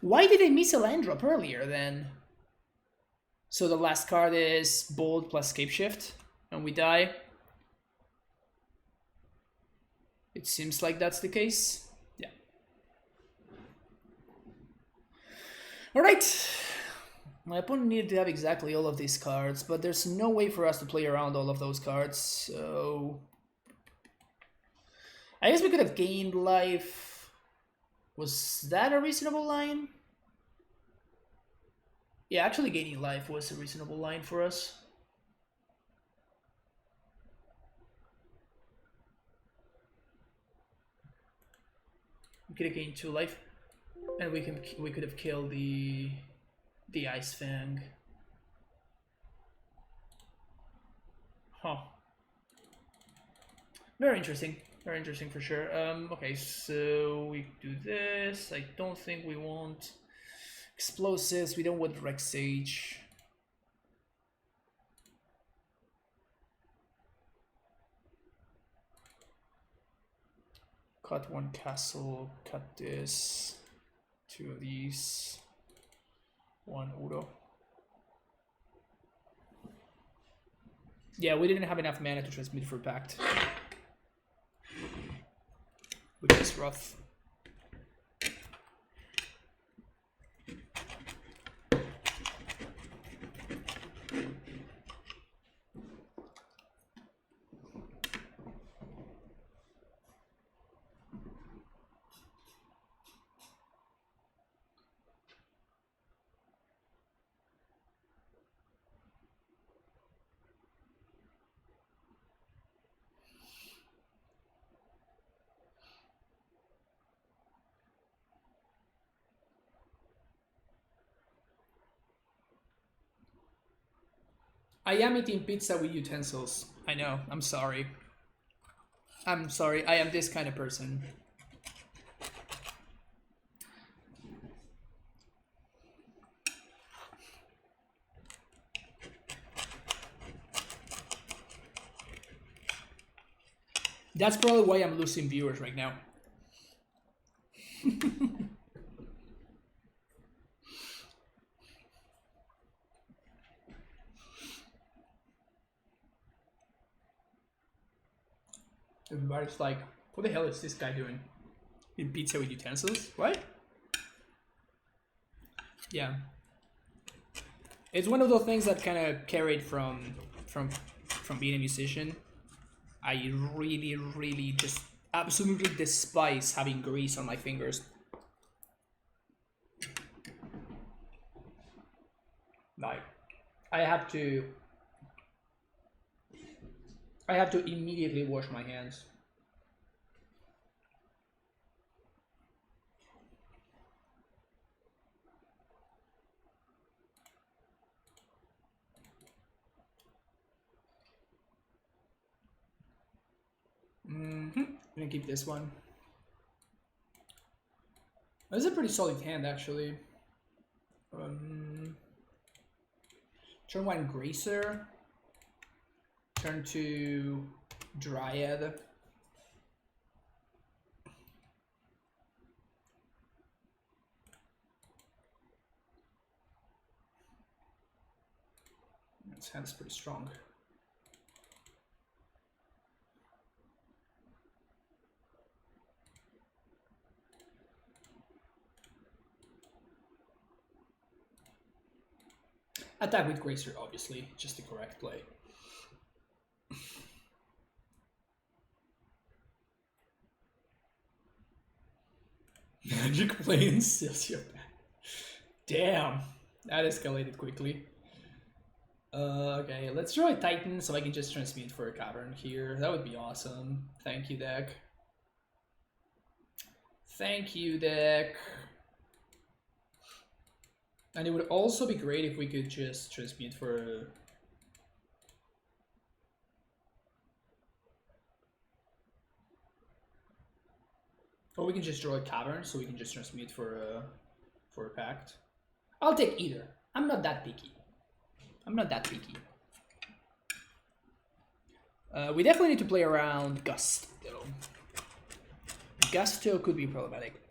Why did I miss a land drop earlier then? So the last card is Bolt plus Scapeshift, and we die. It seems like that's the case. Yeah. Alright. My opponent needed to have exactly all of these cards, but there's no way for us to play around all of those cards, so... I guess we could have gained life. Was that a reasonable line? Yeah, actually gaining life was a reasonable line for us. We could have gained 2 life, and we could have killed the Ice Fang. Huh. Very interesting. Very interesting for sure. Okay, so we do this. I don't think we want explosives. We don't want Rex Sage. Cut 1 castle, cut this, 2 of these, 1 Udo. Yeah, we didn't have enough mana to transmit for Pact, which is rough. I am eating pizza with utensils. I know, I'm sorry. I'm sorry, I am this kind of person. That's probably why I'm losing viewers right now. Everybody's like, what the hell is this guy doing? In pizza with utensils? What? Yeah. It's one of those things that kind of carried from being a musician. I really, really just absolutely despise having grease on my fingers. Like, I have to immediately wash my hands. I'm gonna keep this one. This is a pretty solid hand, actually. Turn 1 Gracer. Turn 2 Dryad. This hand is pretty strong. Attack with Gracer, obviously, just the correct play. Magic plane sociopath. Damn, that escalated quickly. Okay, let's draw a Titan so I can just transmute for a Cavern here. That would be awesome. Thank you, deck. Thank you, deck. And it would also be great if we could just transmute for a... Or we can just draw a Cavern so we can just transmute for a Pact. I'll take either. I'm not that picky. I'm not that picky. We definitely need to play around Gust, though. Gusto could be problematic.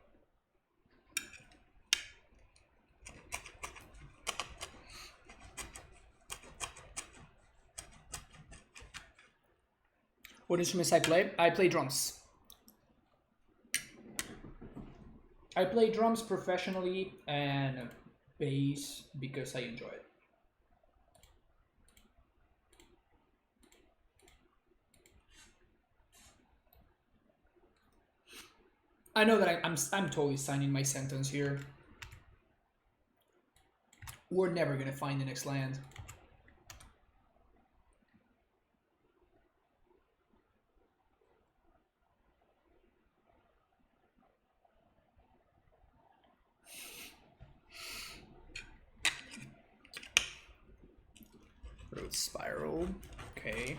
What instruments I play? I play drums. I play drums professionally and bass because I enjoy it. I know that I'm totally signing my sentence here. We're never gonna find the next land. Road Spiral, okay.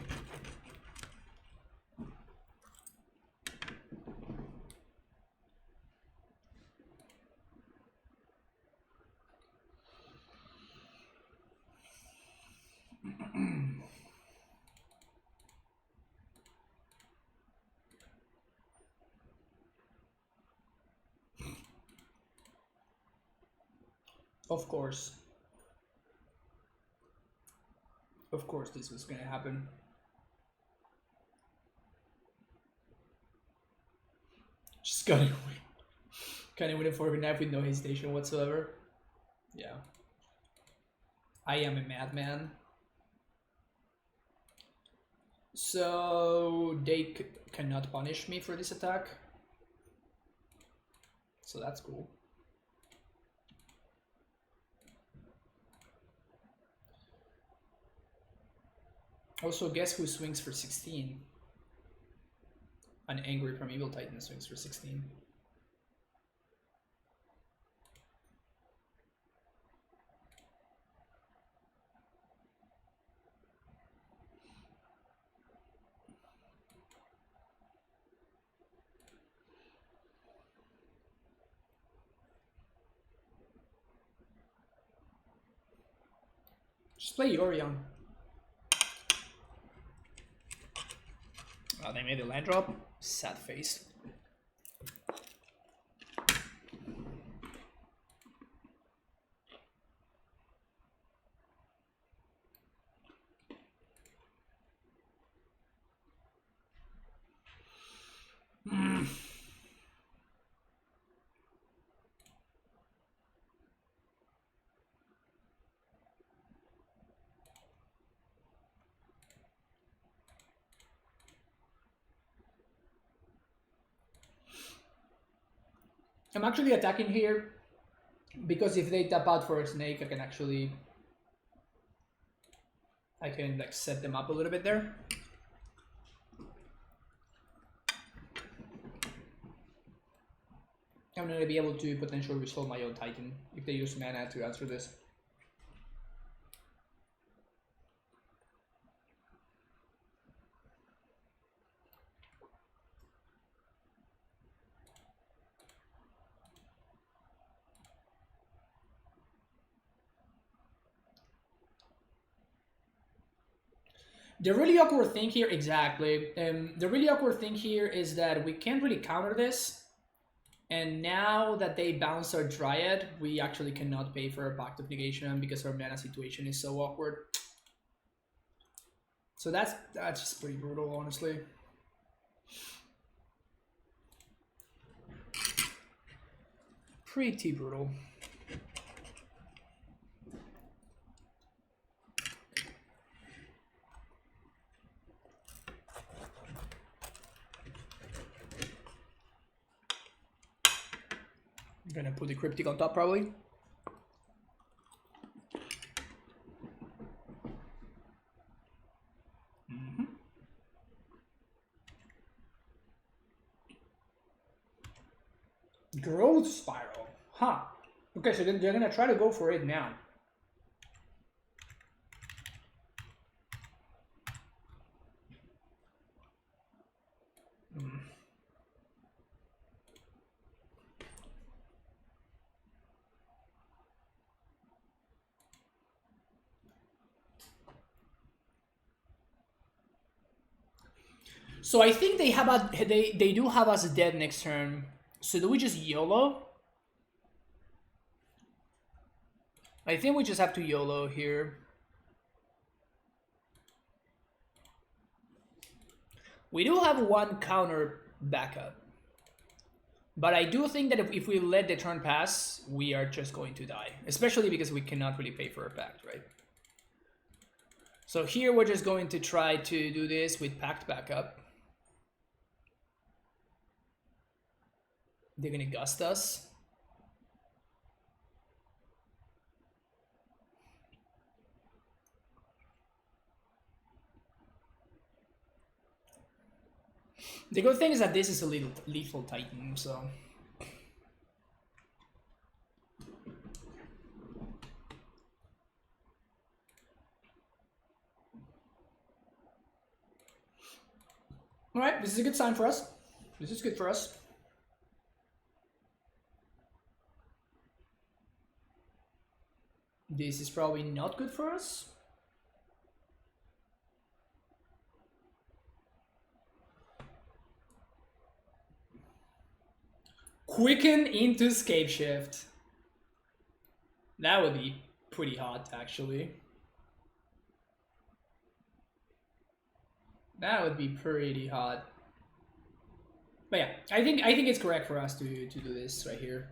Of course. Of course this was gonna happen. Just got it away. Kind of win it for a knife with no hesitation whatsoever. Yeah. I am a madman. So they cannot punish me for this attack. So that's cool. Also, guess who swings for 16? An angry Primeval Titan swings for 16. Just play Yorion. Oh, they made a land drop. Sad face. I'm actually attacking here because if they tap out for a snake, I can like set them up a little bit there. I'm gonna be able to potentially resolve my own Titan if they use mana to answer this. The really awkward thing here, exactly. The really awkward thing here is that we can't really counter this. And now that they bounce our Dryad, we actually cannot pay for a Pact of Negation because our mana situation is so awkward. So that's just pretty brutal, honestly. Pretty brutal. I'm gonna put the cryptic on top probably. Growth spiral, huh? Okay, so then they're gonna try to go for it now. So I think they have they do have us dead next turn. So do we just YOLO? I think we just have to YOLO here. We do have one counter backup. But I do think that if we let the turn pass, we are just going to die. Especially because we cannot really pay for a pact, right? So here we're just going to try to do this with pact backup. They're gonna gust us. The good thing is that this is a little lethal Titan, so... Alright, this is a good sign for us. This is good for us. This is probably not good for us. Quicken into Scapeshift. That would be pretty hot, actually. That would be pretty hot. But yeah, I think it's correct for us to do this right here.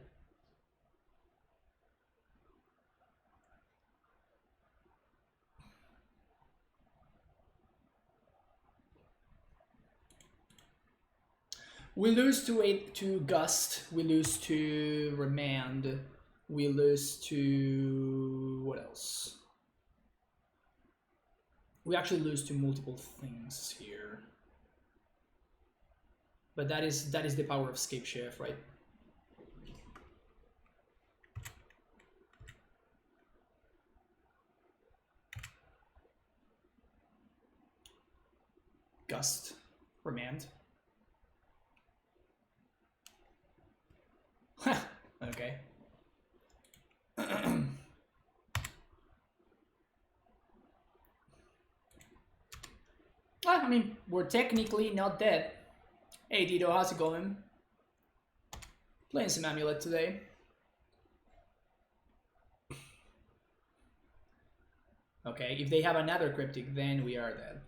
We lose to Gust, we lose to Remand, we lose to... what else? We actually lose to multiple things here. But that is the power of Scapeshift, right? Gust, Remand. Okay. I mean, we're technically not dead. Hey Dito, how's it going? Playing some Amulet today. Okay, if they have another Cryptic, then we are dead.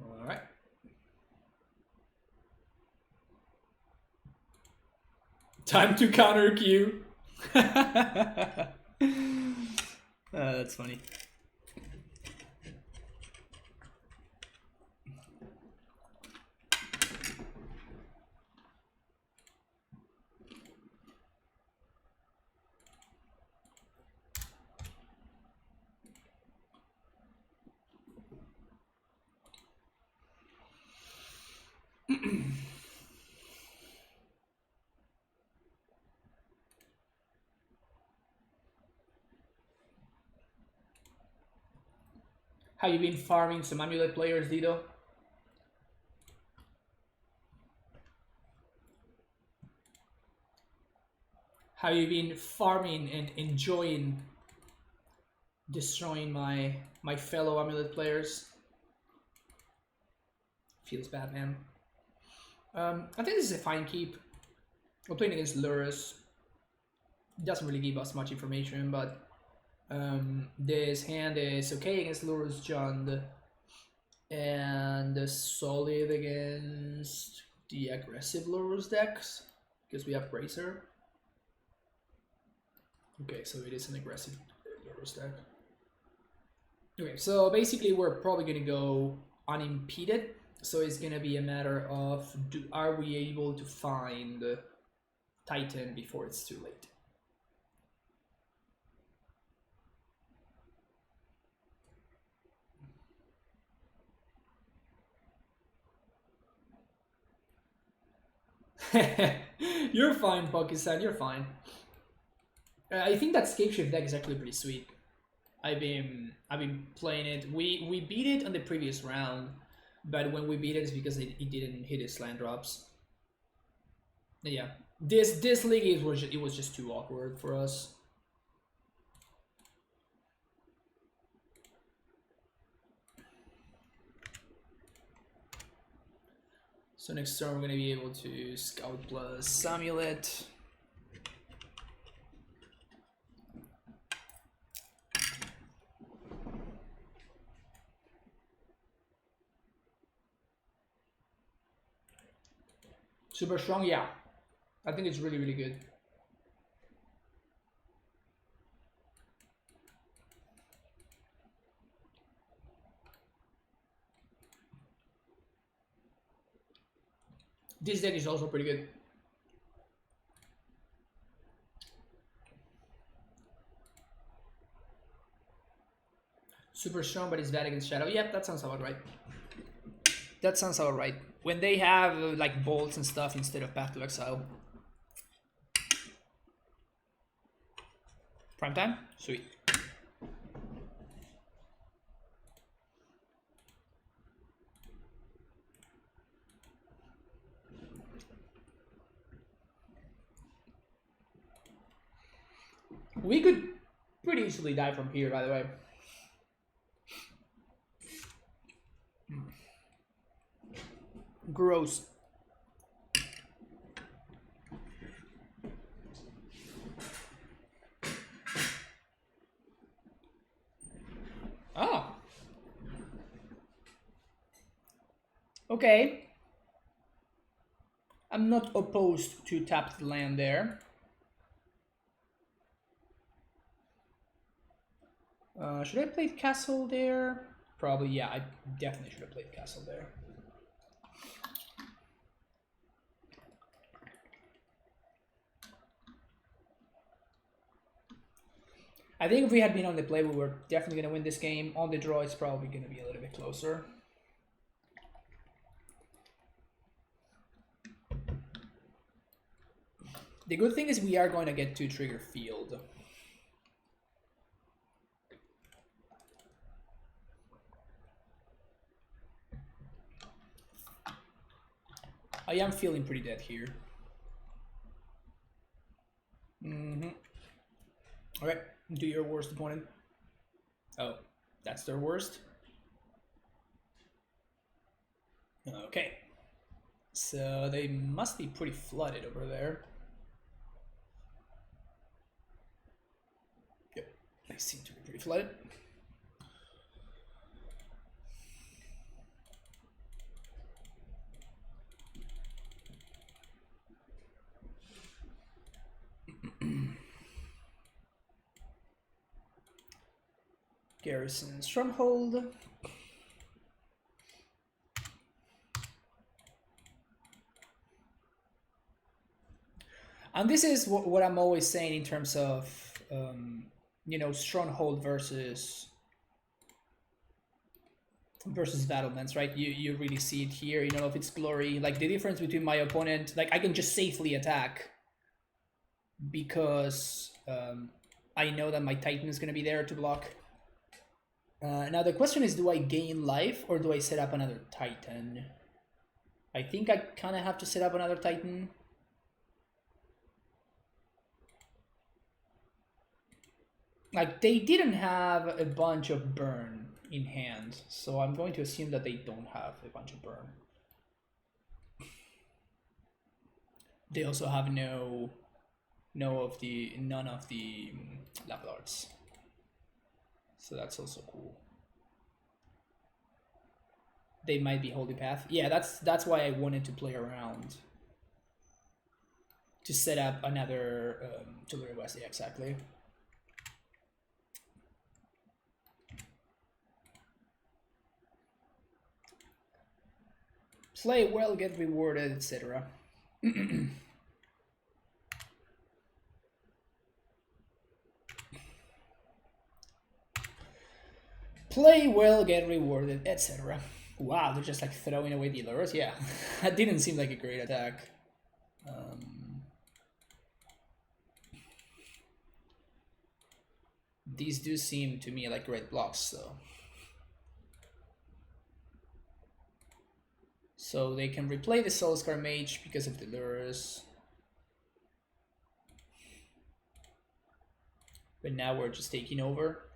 Alright. Time to counter Q. That's funny. How you been farming some Amulet players, Dido? How you been farming and enjoying destroying my fellow Amulet players? Feels bad, man. I think this is a fine keep. We're playing against Lurrus. doesn't really give us much information, but this hand is okay against Lurrus Jund and solid against the aggressive Lurrus decks because we have Bracer. Okay, so it is an aggressive Lurrus deck. Okay, so basically we're probably gonna go unimpeded. So it's gonna be a matter of are we able to find Titan before it's too late? You're fine, Pakistan. You're fine. I think that Scapeshift deck is actually pretty sweet. I've been playing it. We beat it on the previous round, but when we beat it, it's because it didn't hit its land drops. Yeah, this league it was just too awkward for us. So next turn we're gonna be able to Scout plus Amulet. Super strong, yeah. I think it's really, really good. This deck is also pretty good. Super strong, but it's bad against Shadow. Yep, that sounds about right. That sounds about right. When they have like bolts and stuff instead of Path to Exile. Prime time? Sweet. We could pretty easily die from here, by the way. Gross. Oh. Okay. I'm not opposed to tapped land there. Should I play castle there? Probably, yeah, I definitely should have played castle there. I think if we had been on the play, we were definitely going to win this game. On the draw, it's probably going to be a little bit closer. The good thing is we are going to get to trigger field. I am feeling pretty dead here. Alright, do your worst opponent. Oh, that's their worst? Okay. So they must be pretty flooded over there. Yep, they seem to be pretty flooded. Garrison Stronghold. And this is what I'm always saying in terms of, you know, Stronghold versus battlements, right? You really see it here. You know, if it's glory, like the difference between my opponent, like I can just safely attack because I know that my Titan is going to be there to block. Now the question is, do I gain life or do I set up another Titan? I think I kind of have to set up another Titan. Like, they didn't have a bunch of burn in hand, so I'm going to assume that they don't have a bunch of burn. They also have no none of the lava darts. So that's also cool. They might be Holy Path. Yeah, that's why I wanted to play around. To set up another Tulare West, yeah, exactly. Play well, get rewarded, etc. Play well, get rewarded, etc. Wow, they're just like throwing away the Lurrus? Yeah, that didn't seem like a great attack. These do seem to me like great blocks, though. So they can replay the Soulscar Mage because of the Lurrus. But now we're just taking over.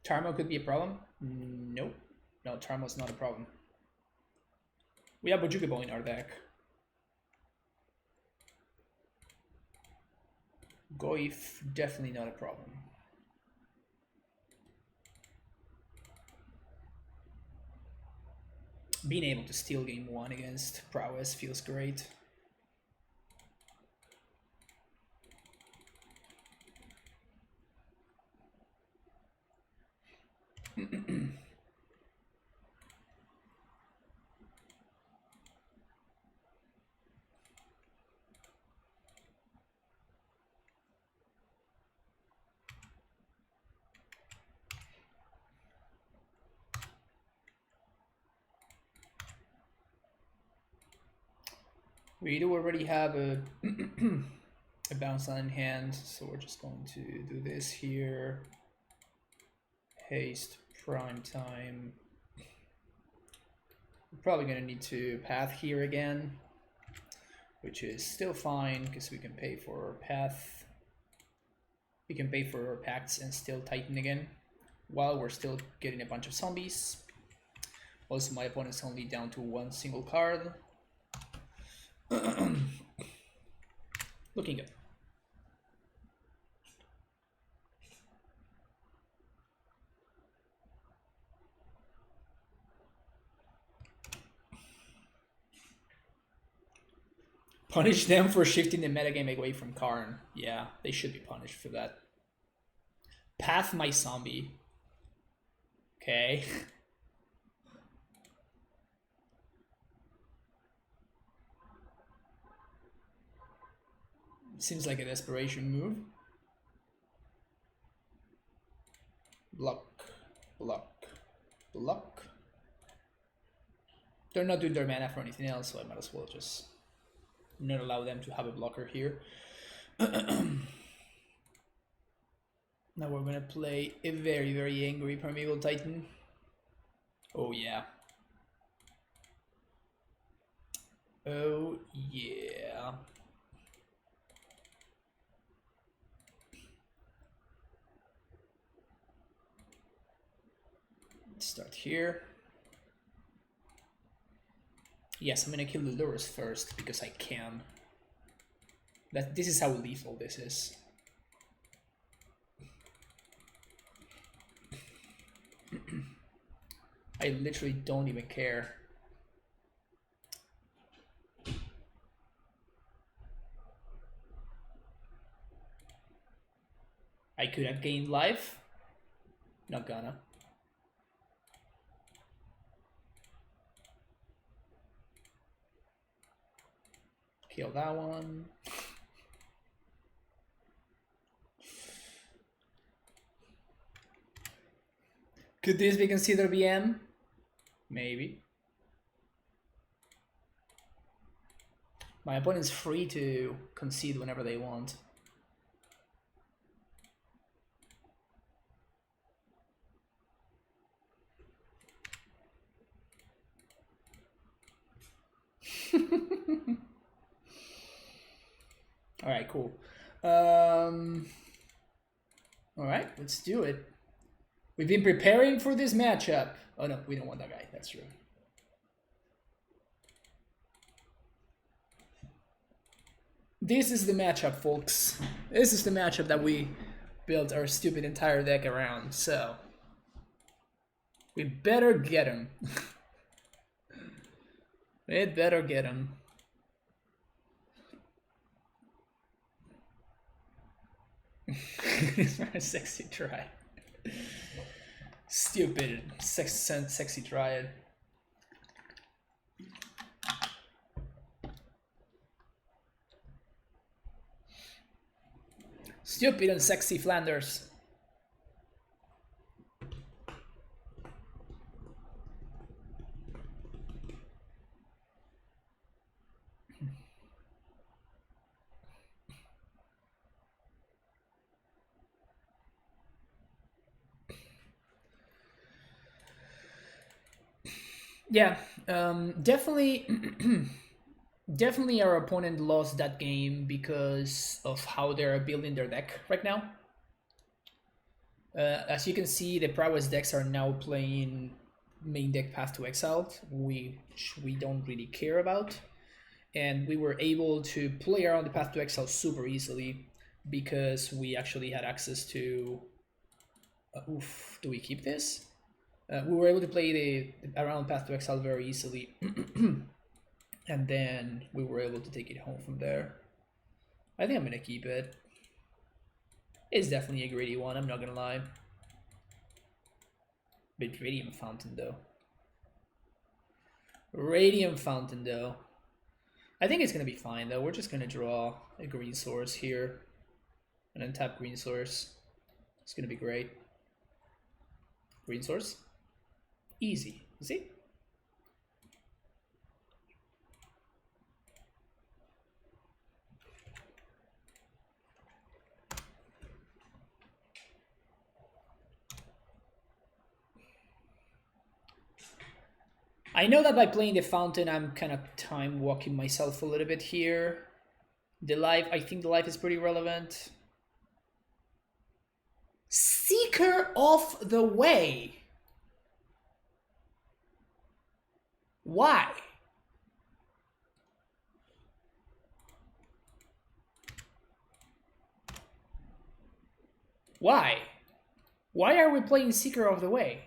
Tarmo could be a problem? Nope. No, Tarmo's not a problem. We have Bojukibo in our deck. Goif, definitely not a problem. Being able to steal game 1 against Prowess feels great. We do already have a a bounce line in hand, so we're just going to do this here. Haste, prime time. We're probably going to need to path here again, which is still fine because we can pay for path. We can pay for pacts and still Titan again, while we're still getting a bunch of zombies. Also, my opponent's only down to one single card. Looking good. Punish them for shifting the metagame away from Karn. Yeah, they should be punished for that. Path my zombie. Okay. Seems like a desperation move. Block, block, block. They're not doing their mana for anything else, so I might as well just not allow them to have a blocker here. Now we're gonna play a very, very angry Primeval Titan. Oh yeah. Oh yeah. Let's start here. Yes, I'm gonna kill the Lurrus first because I can. This is how lethal this is. I literally don't even care. I could have gained life. Not gonna. Kill that one. Could this be considered BM? Maybe. My opponent's free to concede whenever they want. Alright, cool. All right, let's do it. We've been preparing for this matchup. Oh no, we don't want that guy. That's true. This is the matchup, folks. This is the matchup that we built our stupid entire deck around. So we better get him. We better get him. Sexy try. Stupid sexy triad. Stupid and sexy Flanders. Yeah, definitely, definitely our opponent lost that game because of how they're building their deck right now. As you can see, the Prowess decks are now playing main deck Path to Exile, which we don't really care about. And we were able to play around the Path to Exile super easily because we actually had access to... oof, do we keep this? We were able to play the around Path to Exile very easily. And then we were able to take it home from there. I think I'm going to keep it. It's definitely a greedy one, I'm not going to lie. But Radiant Fountain though. Radiant Fountain though. I think it's going to be fine though. We're just going to draw a green source here. And then tap green source. It's going to be great. Green source. Easy. See? I know that by playing the fountain, I'm kind of time walking myself a little bit here. The life, I think the life is pretty relevant. Seeker of the Way. Why? Why? Why are we playing Seeker of the Way?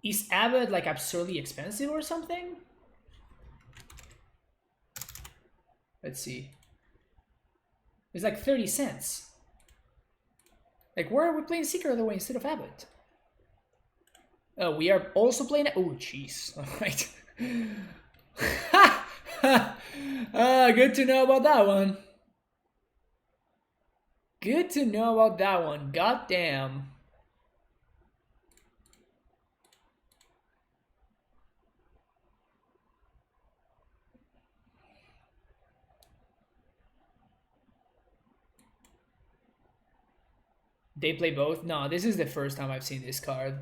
Is Abbott like absurdly expensive or something? Let's see. It's like 30 cents. Like, where are we playing Seeker of the Way instead of Abbott? Oh, we are also playing... oh, jeez. All right. Good to know about that one. Good to know about that one. God damn. They play both? No, this is the first time I've seen this card.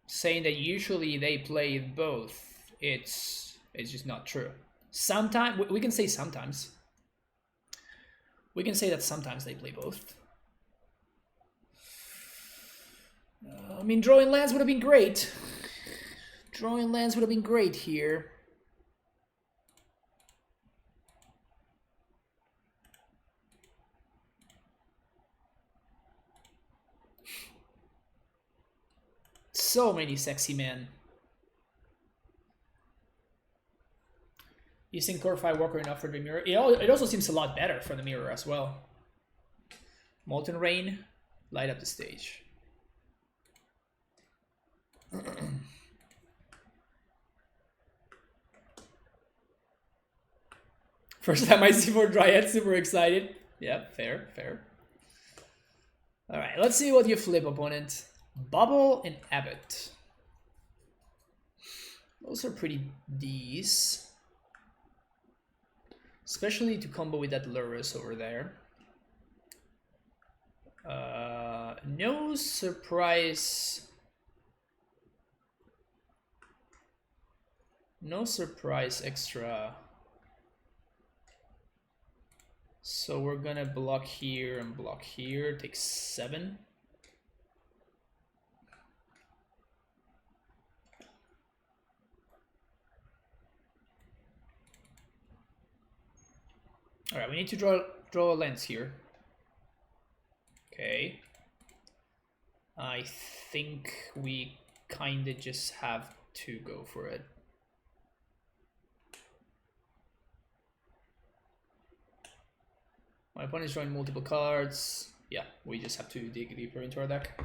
Saying that usually they play both. It's just not true. Sometimes we can say sometimes. We can say that sometimes they play both. I mean, drawing lands would have been great. Drawing lands would have been great here. So many sexy men. Using Core 5 Walker enough for the mirror. It also seems a lot better for the mirror as well. Molten Rain, light up the stage. First time I see 4 Dryad, super excited. Yep, fair, fair. Alright, let's see what you flip, opponent. Bubble and Abbott. Those are pretty D's. Especially to combo with that Lurrus over there. No surprise. No surprise extra. So we're gonna block here and block here. Take 7. All right, we need to draw a lens here. Okay. I think we kind of just have to go for it. My opponent is drawing multiple cards. Yeah, we just have to dig deeper into our deck.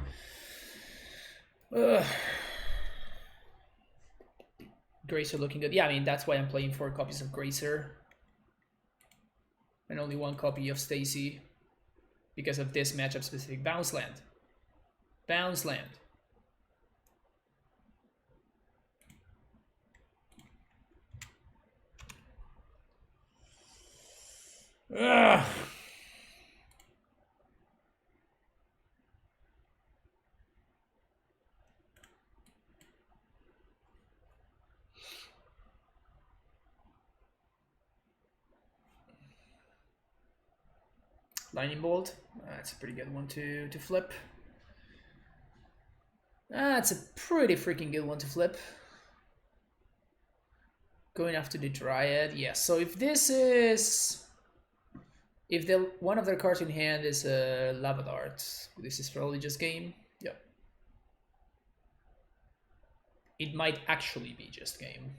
Gracer looking good. Yeah, I mean, that's why I'm playing 4 copies of Gracer. And only 1 copy of Stacy. Because of this matchup specific. Bounce land. Bounce land. Ugh. Lightning Bolt. That's a pretty good one to flip. That's a pretty freaking good one to flip. Going after the Dryad. Yeah, so if this is... If one of their cards in hand is a Lava Dart, this is probably just game. Yep. It might actually be just game.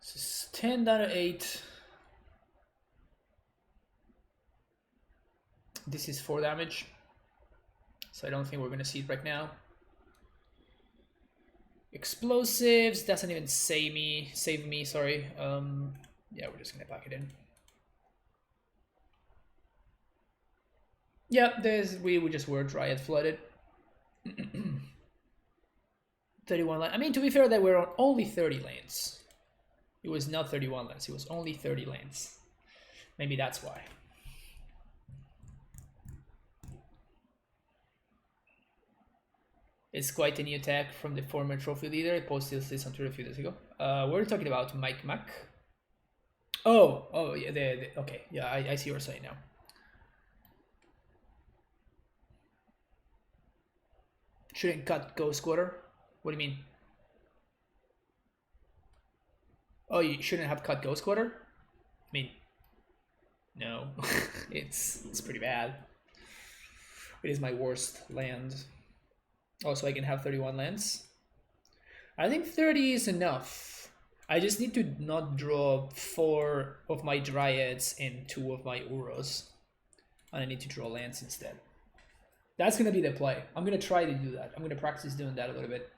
This is 10 down to 8. This is 4 damage. So I don't think we're gonna see it right now. Explosives doesn't even save me, sorry. Yeah, we're just gonna pack it in. Yep, we just were Dryad flooded. 31 lanes. I mean, to be fair, they were on only 30 lanes. It was not 31 lanes, it was only 30 lanes. Maybe that's why. It's quite a new tag from the former trophy leader. I posted this on Twitter a few days ago. We're talking about Mike Mack. Oh, yeah, okay, yeah, I see what you're saying now. Shouldn't cut Ghost Quarter? What do you mean? Oh, you shouldn't have cut Ghost Quarter? I mean, no, it's pretty bad. It is my worst land. Also, I can have 31 lands. I think 30 is enough. I just need to not draw 4 of my Dryads and 2 of my Uros. And I need to draw lands instead. That's going to be the play. I'm going to try to do that. I'm going to practice doing that a little bit.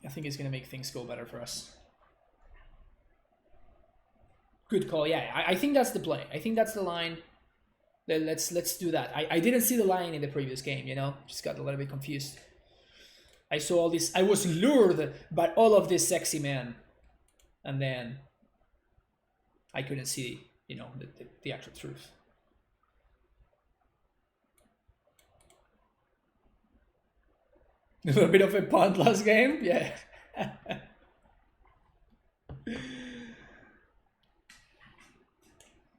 I think it's going to make things go better for us. Good call. Yeah, I think that's the play. I think that's the line. Let's do that. I didn't see the line in the previous game, you know? Just got a little bit confused. I saw all this. I was lured by all of this sexy man. And then I couldn't see, you know, the actual truth. A little bit of a punt last game, yeah.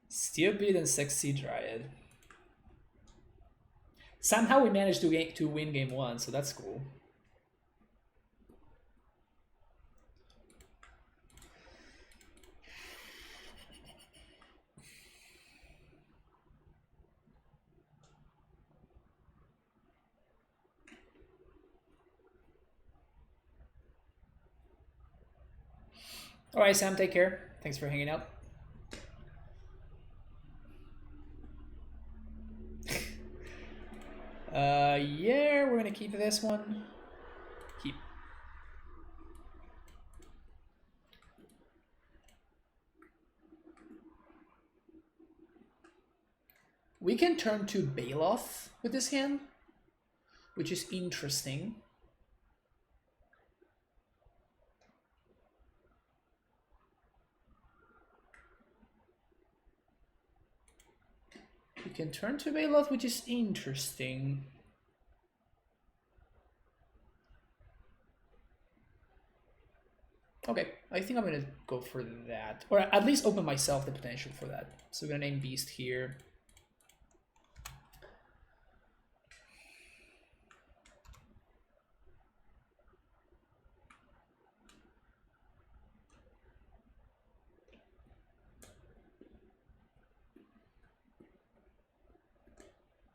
Stupid and sexy Dryad. Somehow we managed to win game 1, so that's cool. All right, Sam, take care. Thanks for hanging out. Yeah, we're gonna keep this one. Keep. We can turn to Baloth with this hand. which is interesting. We can turn to Bailoff, which is interesting. Okay, I think I'm gonna go for that. Or at least open myself the potential for that. So we're gonna name Beast here.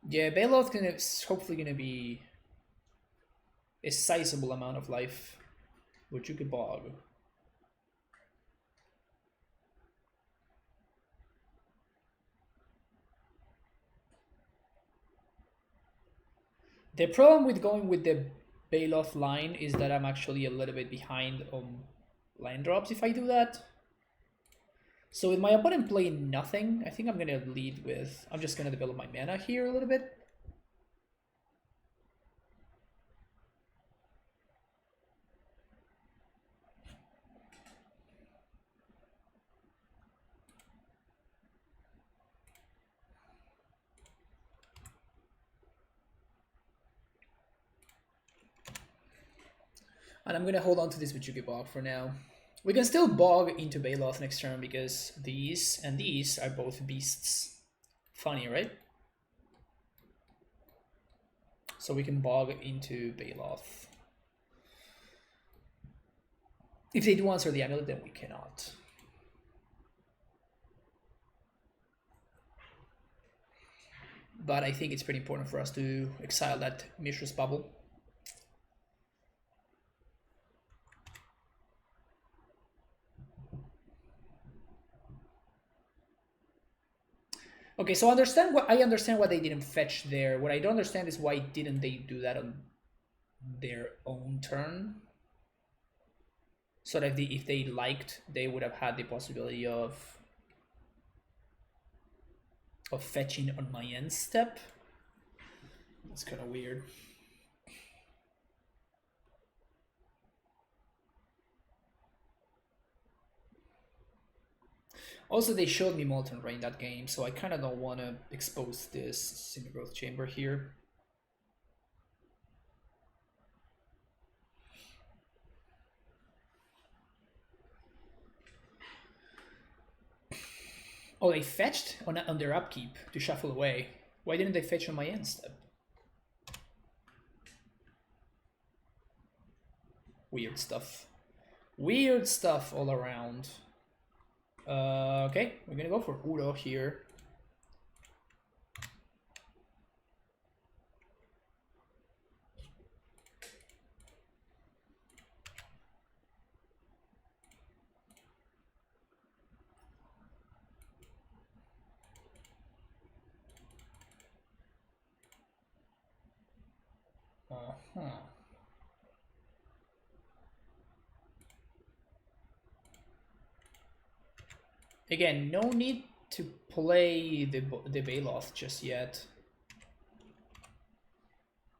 Yeah, Bailoff is hopefully gonna be a sizable amount of life, which you could bog. The problem with going with the Bailoff line is that I'm actually a little bit behind on line drops if I do that. So with my opponent playing nothing, I think I'm gonna lead with, I'm just gonna develop my mana here a little bit. And I'm gonna hold on to this Vichuki Bog for now. We can still bog into Bailoff next turn because these and these are both beasts. Funny, right? So we can bog into Bailoff. If they do answer the amulet, then we cannot. But I think it's pretty important for us to exile that Mishra's Bubble. Okay, so I understand why they didn't fetch there. What I don't understand is why didn't they do that on their own turn? So that if they liked, they would have had the possibility of fetching on my end step. That's kind of weird. Also, they showed me Molten Rain that game, so I kind of don't want to expose this Simic Chamber here. Oh, they fetched on their upkeep to shuffle away. Why didn't they fetch on my end step? Weird stuff. Weird stuff all around. Okay, we're gonna go for Udo here. Again, no need to play the Bailoff just yet.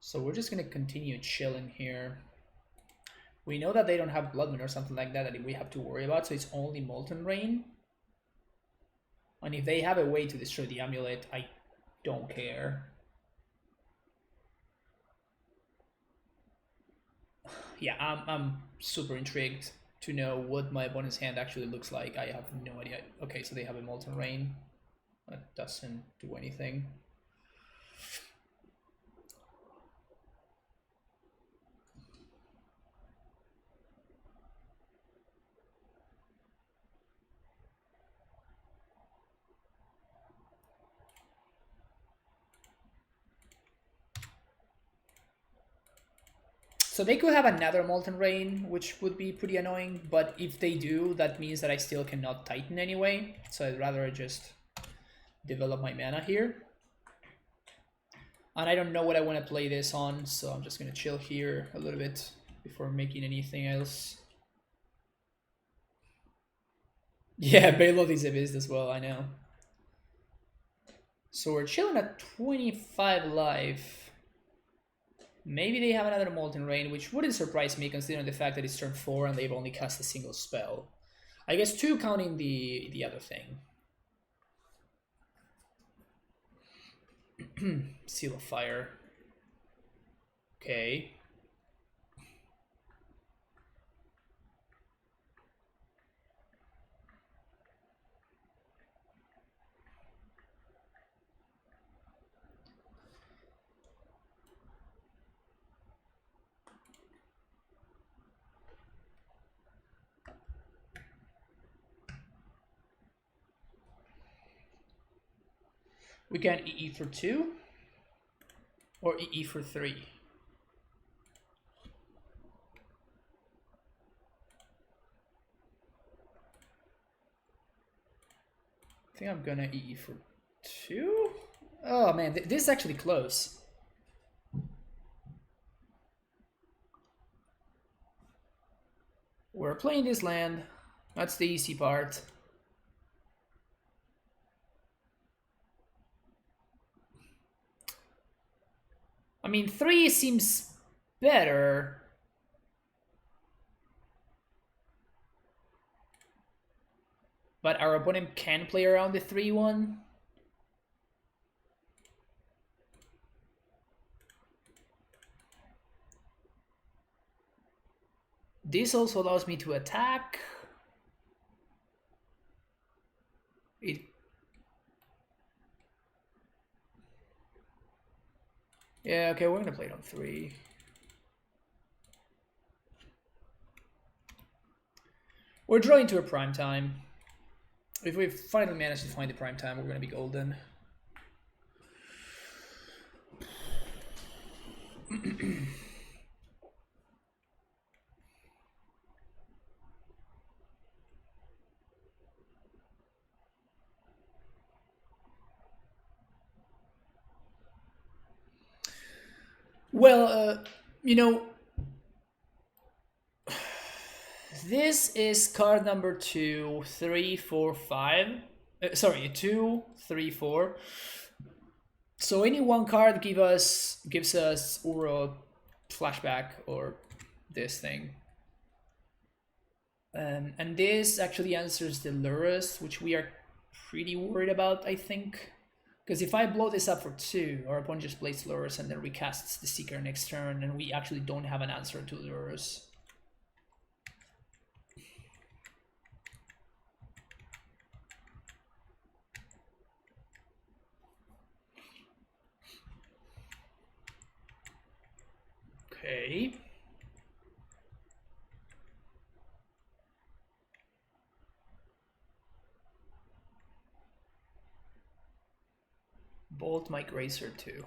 So we're just gonna continue chilling here. We know that they don't have Blood Moon or something like that we have to worry about, so it's only Molten Rain. And if they have a way to destroy the amulet, I don't care. Yeah, I'm super intrigued to know what my opponent's hand actually looks like. I have no idea. Okay, so they have a Molten Rain. That doesn't do anything. So they could have another Molten Rain, which would be pretty annoying, but if they do, that means that I still cannot Titan anyway, so I'd rather just develop my mana here. And I don't know what I want to play this on, so I'm just going to chill here a little bit before making anything else. Yeah, Bailoff is a beast as well, I know. So we're chilling at 25 life. Maybe they have another Molten Rain, which wouldn't surprise me considering the fact that it's turn 4 and they've only cast a single spell. I guess 2 counting the other thing. Seal of Fire. Okay. We can EE for 2 or EE for 3. I think I'm gonna EE for 2. Oh man, this is actually close. We're playing this land. That's the easy part. I mean, 3 seems better. But our opponent can play around the 3-1. This also allows me to attack. Yeah, okay, we're gonna play it on 3. We're drawing to a prime time. If we finally manage to find the prime time, we're gonna be golden. Well, you know, this is card number 2, 3, 4, 5. Sorry, 2, 3, 4. So any one card gives us Uro flashback or this thing. And this actually answers the Lurrus, which we are pretty worried about, I think. Because if I blow this up for 2, our opponent just plays Lurrus and then recasts the Seeker next turn, and we actually don't have an answer to Lurrus. Okay. Bolt my Grazer too.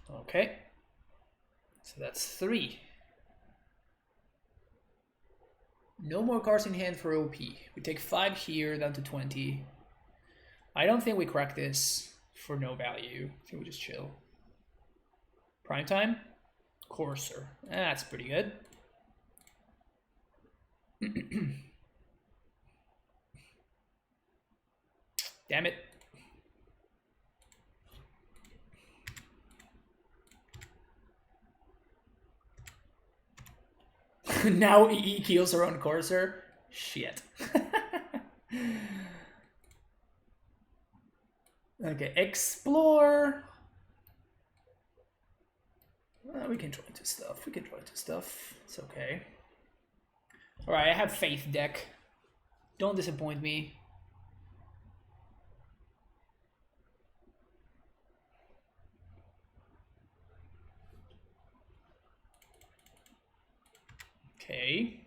Okay. So that's 3. No more cards in hand for OP. We take 5 here, down to 20. I don't think we crack this for no value. I think we just chill. Prime time? Courser. That's pretty good. Damn it. Now EE kills her own Courser. Shit. Okay, explore. We can draw into stuff. It's okay. Alright, I have faith, deck. Don't disappoint me. Okay.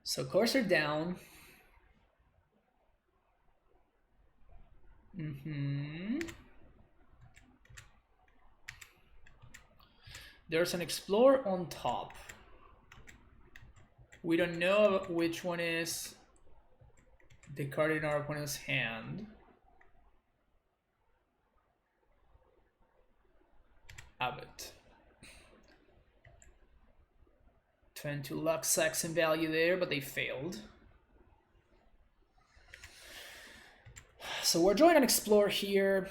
So Courser down. There's an Explore on top. We don't know which one is the card in our opponent's hand. Abbott. 22 luck sacks in value there, but they failed. So we're drawing an Explore here.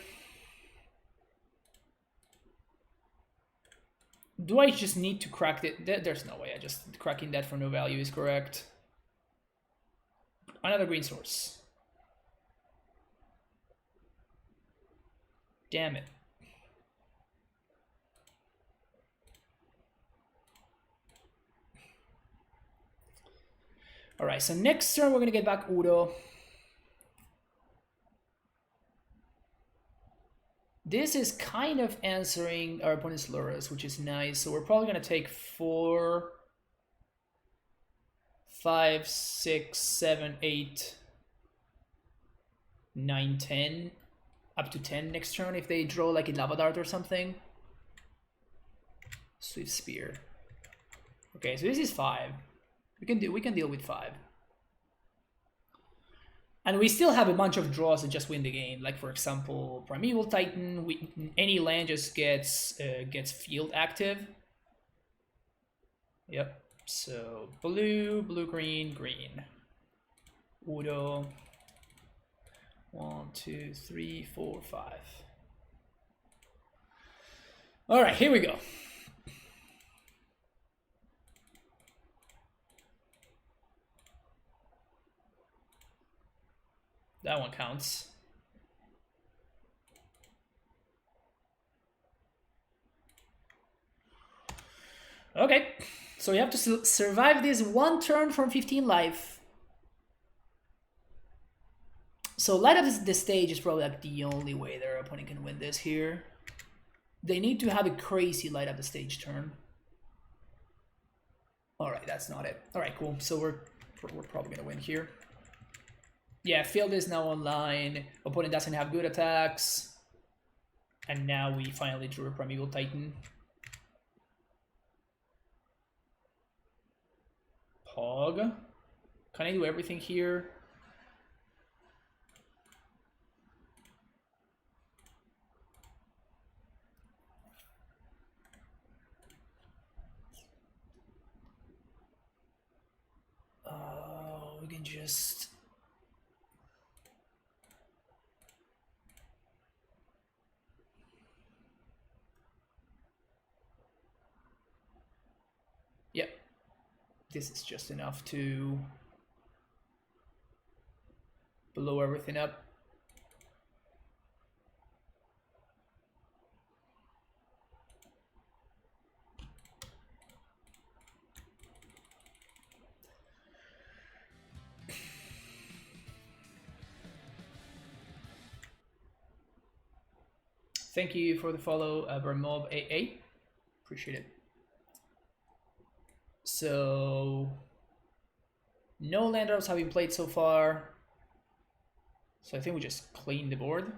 Do I just need to crack it? There's no way. I just cracking that for no value is correct. Another green source. Damn it. Alright, so next turn we're gonna get back Udo. This is kind of answering our opponent's Lurrus, which is nice. So we're probably gonna take 4, 5, 6, 7, 8, 9, 10, up to 10 next turn if they draw like a Lava Dart or something. Swift Spear. Okay, so this is 5. We can deal with 5. And we still have a bunch of draws that just win the game. Like for example, Primeval Titan, any land just gets field active. Yep. So blue, green, green. Udo. 1, 2, 3, 4, 5. All right, here we go. That one counts. Okay, so you have to survive this one turn from 15 life. So light up the stage is probably like the only way their opponent can win this here. They need to have a crazy light up the stage turn. All right, that's not it. All right, cool. So we're probably gonna win here. Yeah, field is now online. Opponent doesn't have good attacks. And now we finally drew a Primeval Titan. Pog. Can I do everything here? We can just... Yep. This is just enough to blow everything up. Thank you for the follow, Vermob AA. Appreciate it. So, no land drops have been played so far. So I think we just clean the board.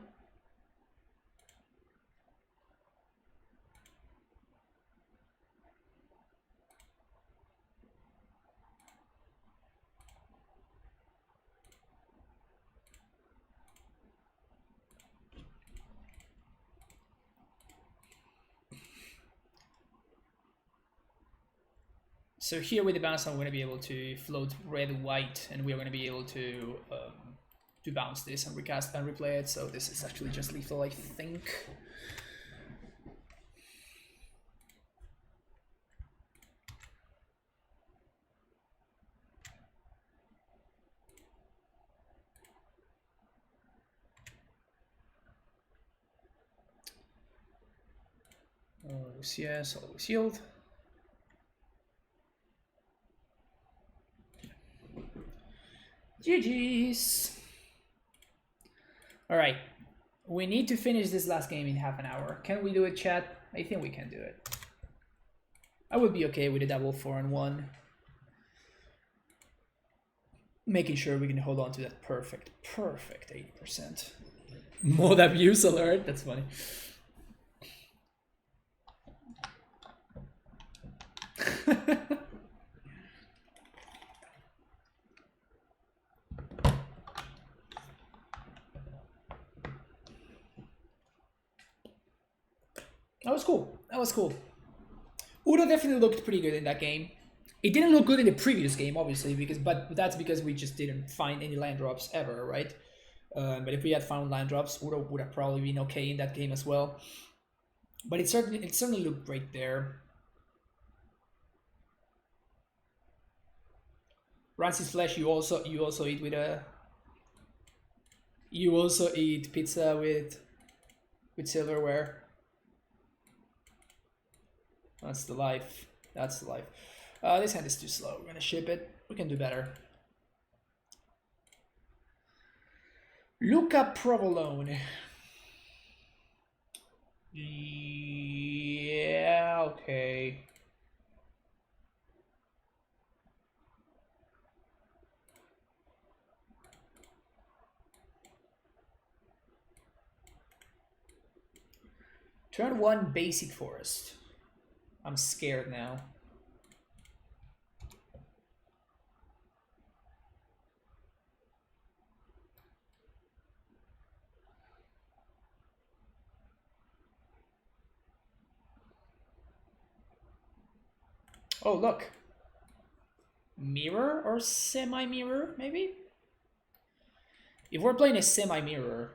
So here with the bounce, I'm going to be able to float red, white, and we're going to be able to bounce this and recast and replay it. So this is actually just lethal, I think. Always yes, always yield. GG's. All right, we need to finish this last game in half an hour. Can we do it, chat? I think we can do it. I would be okay with a double 4-1. Making sure we can hold on to that perfect 80%. Mod abuse alert, that's funny. That was cool. That was cool. Udo definitely looked pretty good in that game. It didn't look good in the previous game, obviously, but that's because we just didn't find any land drops ever, right? But if we had found land drops, Udo would have probably been okay in that game as well. But it certainly looked great there. Rancid flesh. You also eat with a. You also eat pizza with silverware. That's the life. That's the life. This hand is too slow. We're gonna ship it. We can do better. Luca Provolone. Yeah, okay. Turn 1 basic forest. I'm scared now. Oh, look. Mirror or semi-mirror, maybe? If we're playing a semi-mirror,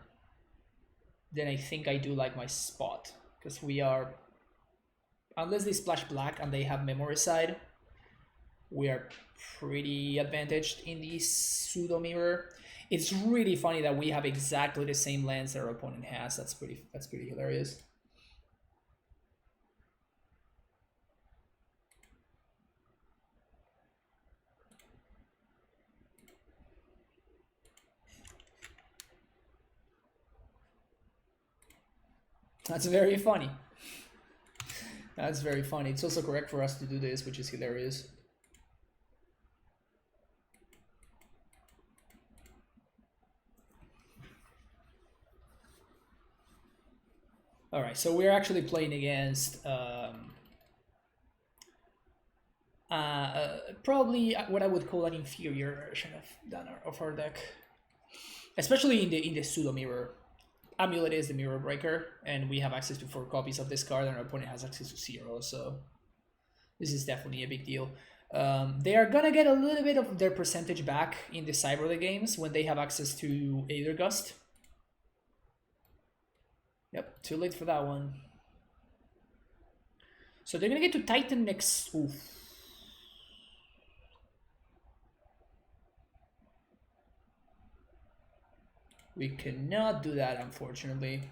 then I think I do like my spot. Because we are... Unless they splash black and they have memory side, we are pretty advantaged in the pseudo-mirror. It's really funny that we have exactly the same lands that our opponent has. That's pretty hilarious. That's very funny. That's very funny. It's also correct for us to do this, which is hilarious. All right, so we're actually playing against probably what I would call an inferior version of our deck, especially in the pseudo mirror. Amulet is the mirror breaker, and we have access to 4 copies of this card, and our opponent has access to 0. So this is definitely a big deal. They are gonna get a little bit of their percentage back in the Cyberley games when they have access to Aether Gust. Yep, too late for that one. So they're gonna get to Titan next. Oof. We cannot do that, unfortunately.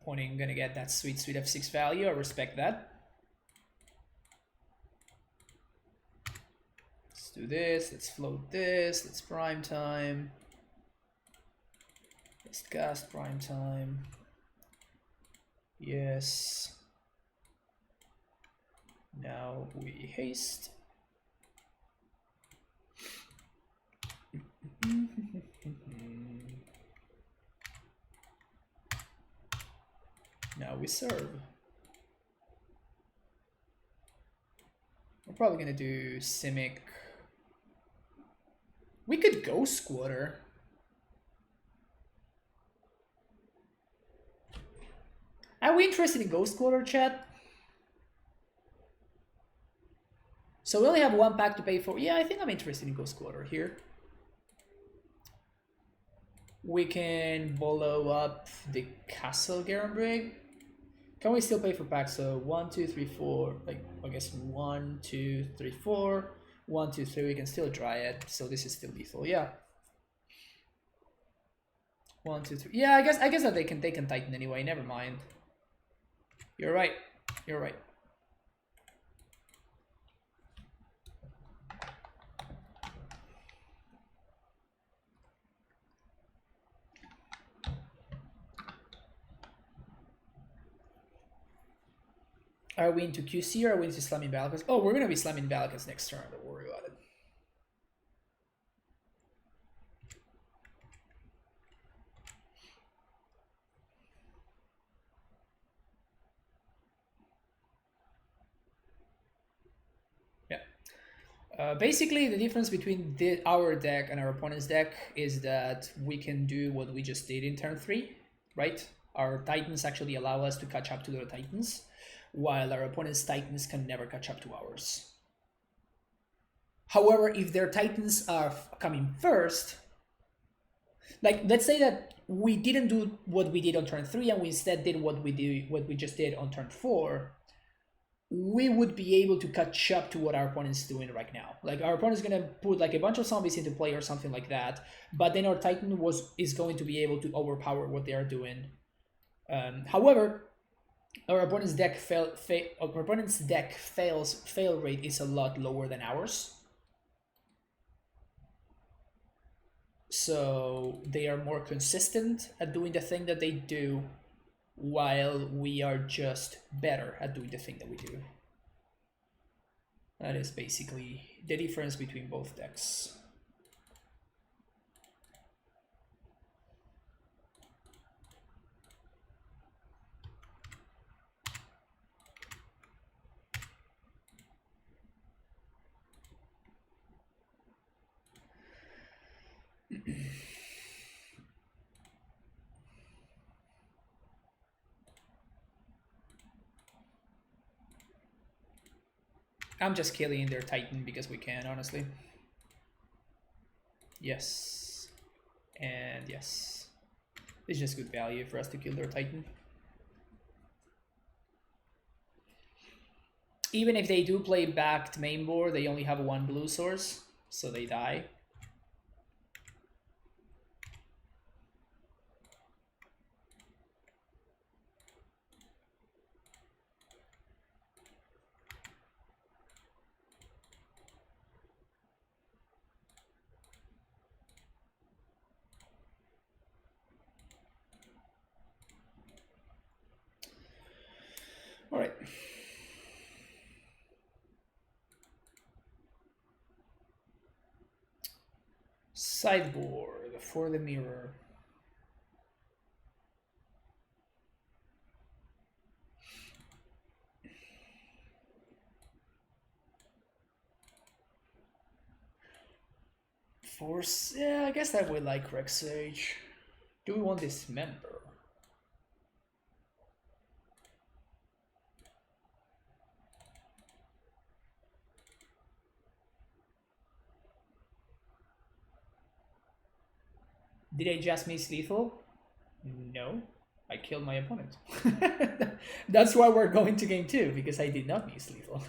Opponent gonna get that sweet F6 value. I respect that. Let's do this. Let's float this. Let's prime time. Let's cast prime time. Yes. Now we haste. Now we serve. We're probably gonna do Simic. We could go Squatter. Are we interested in Ghost Quarter, chat? So we only have 1 pack to pay for. Yeah, I think I'm interested in Ghost Quarter here. We can blow up the Castle Garenbrig. Can we still pay for packs? So 1, 2, 3, 4. Like, I guess 1, 2, 3, 4. 1, 2, 3. We can still dry it. So this is still lethal. Yeah. 1, 2, 3. Yeah, I guess that they can Titan anyway. Never mind. You're right. You're right. Are we into QC or are we into slamming Valakans? Oh, we're gonna be slamming Valakans next turn. Don't worry about it. Basically, the difference between our deck and our opponent's deck is that we can do what we just did in turn 3, right? Our Titans actually allow us to catch up to their Titans, while our opponent's Titans can never catch up to ours. However, if their Titans are coming first, like let's say that we didn't do what we did on turn 3 and we instead did what we just did on turn 4, we would be able to catch up to what our opponent's doing right now. Like our opponent's gonna put like a bunch of zombies into play or something like that, but then our Titan is going to be able to overpower what they are doing. However, our opponent's deck fail rate is a lot lower than ours. So they are more consistent at doing the thing that they do, while we are just better at doing the thing that we do. That is basically the difference between both decks. I'm just killing their Titan because we can, honestly. Yes. And yes. It's just good value for us to kill their Titan. Even if they do play backed main board, they only have one blue source, so they die. All right. Sideboard for the mirror. Force, yeah, I guess I would like Rex Sage. Do we want Dismember? Did I just miss lethal? No, I killed my opponent. That's why we're going to game 2, because I did not miss lethal.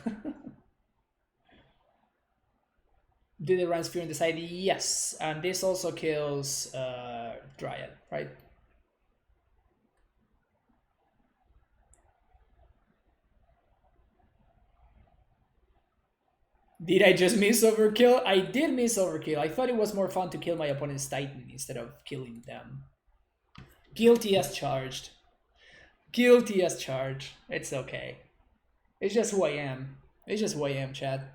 Did it run Spear on the side? Yes, and this also kills Dryad, right? Did I just miss overkill? I did miss overkill. I thought it was more fun to kill my opponent's Titan instead of killing them. Guilty as charged. Guilty as charged. It's okay. It's just who I am. It's just who I am, Chad.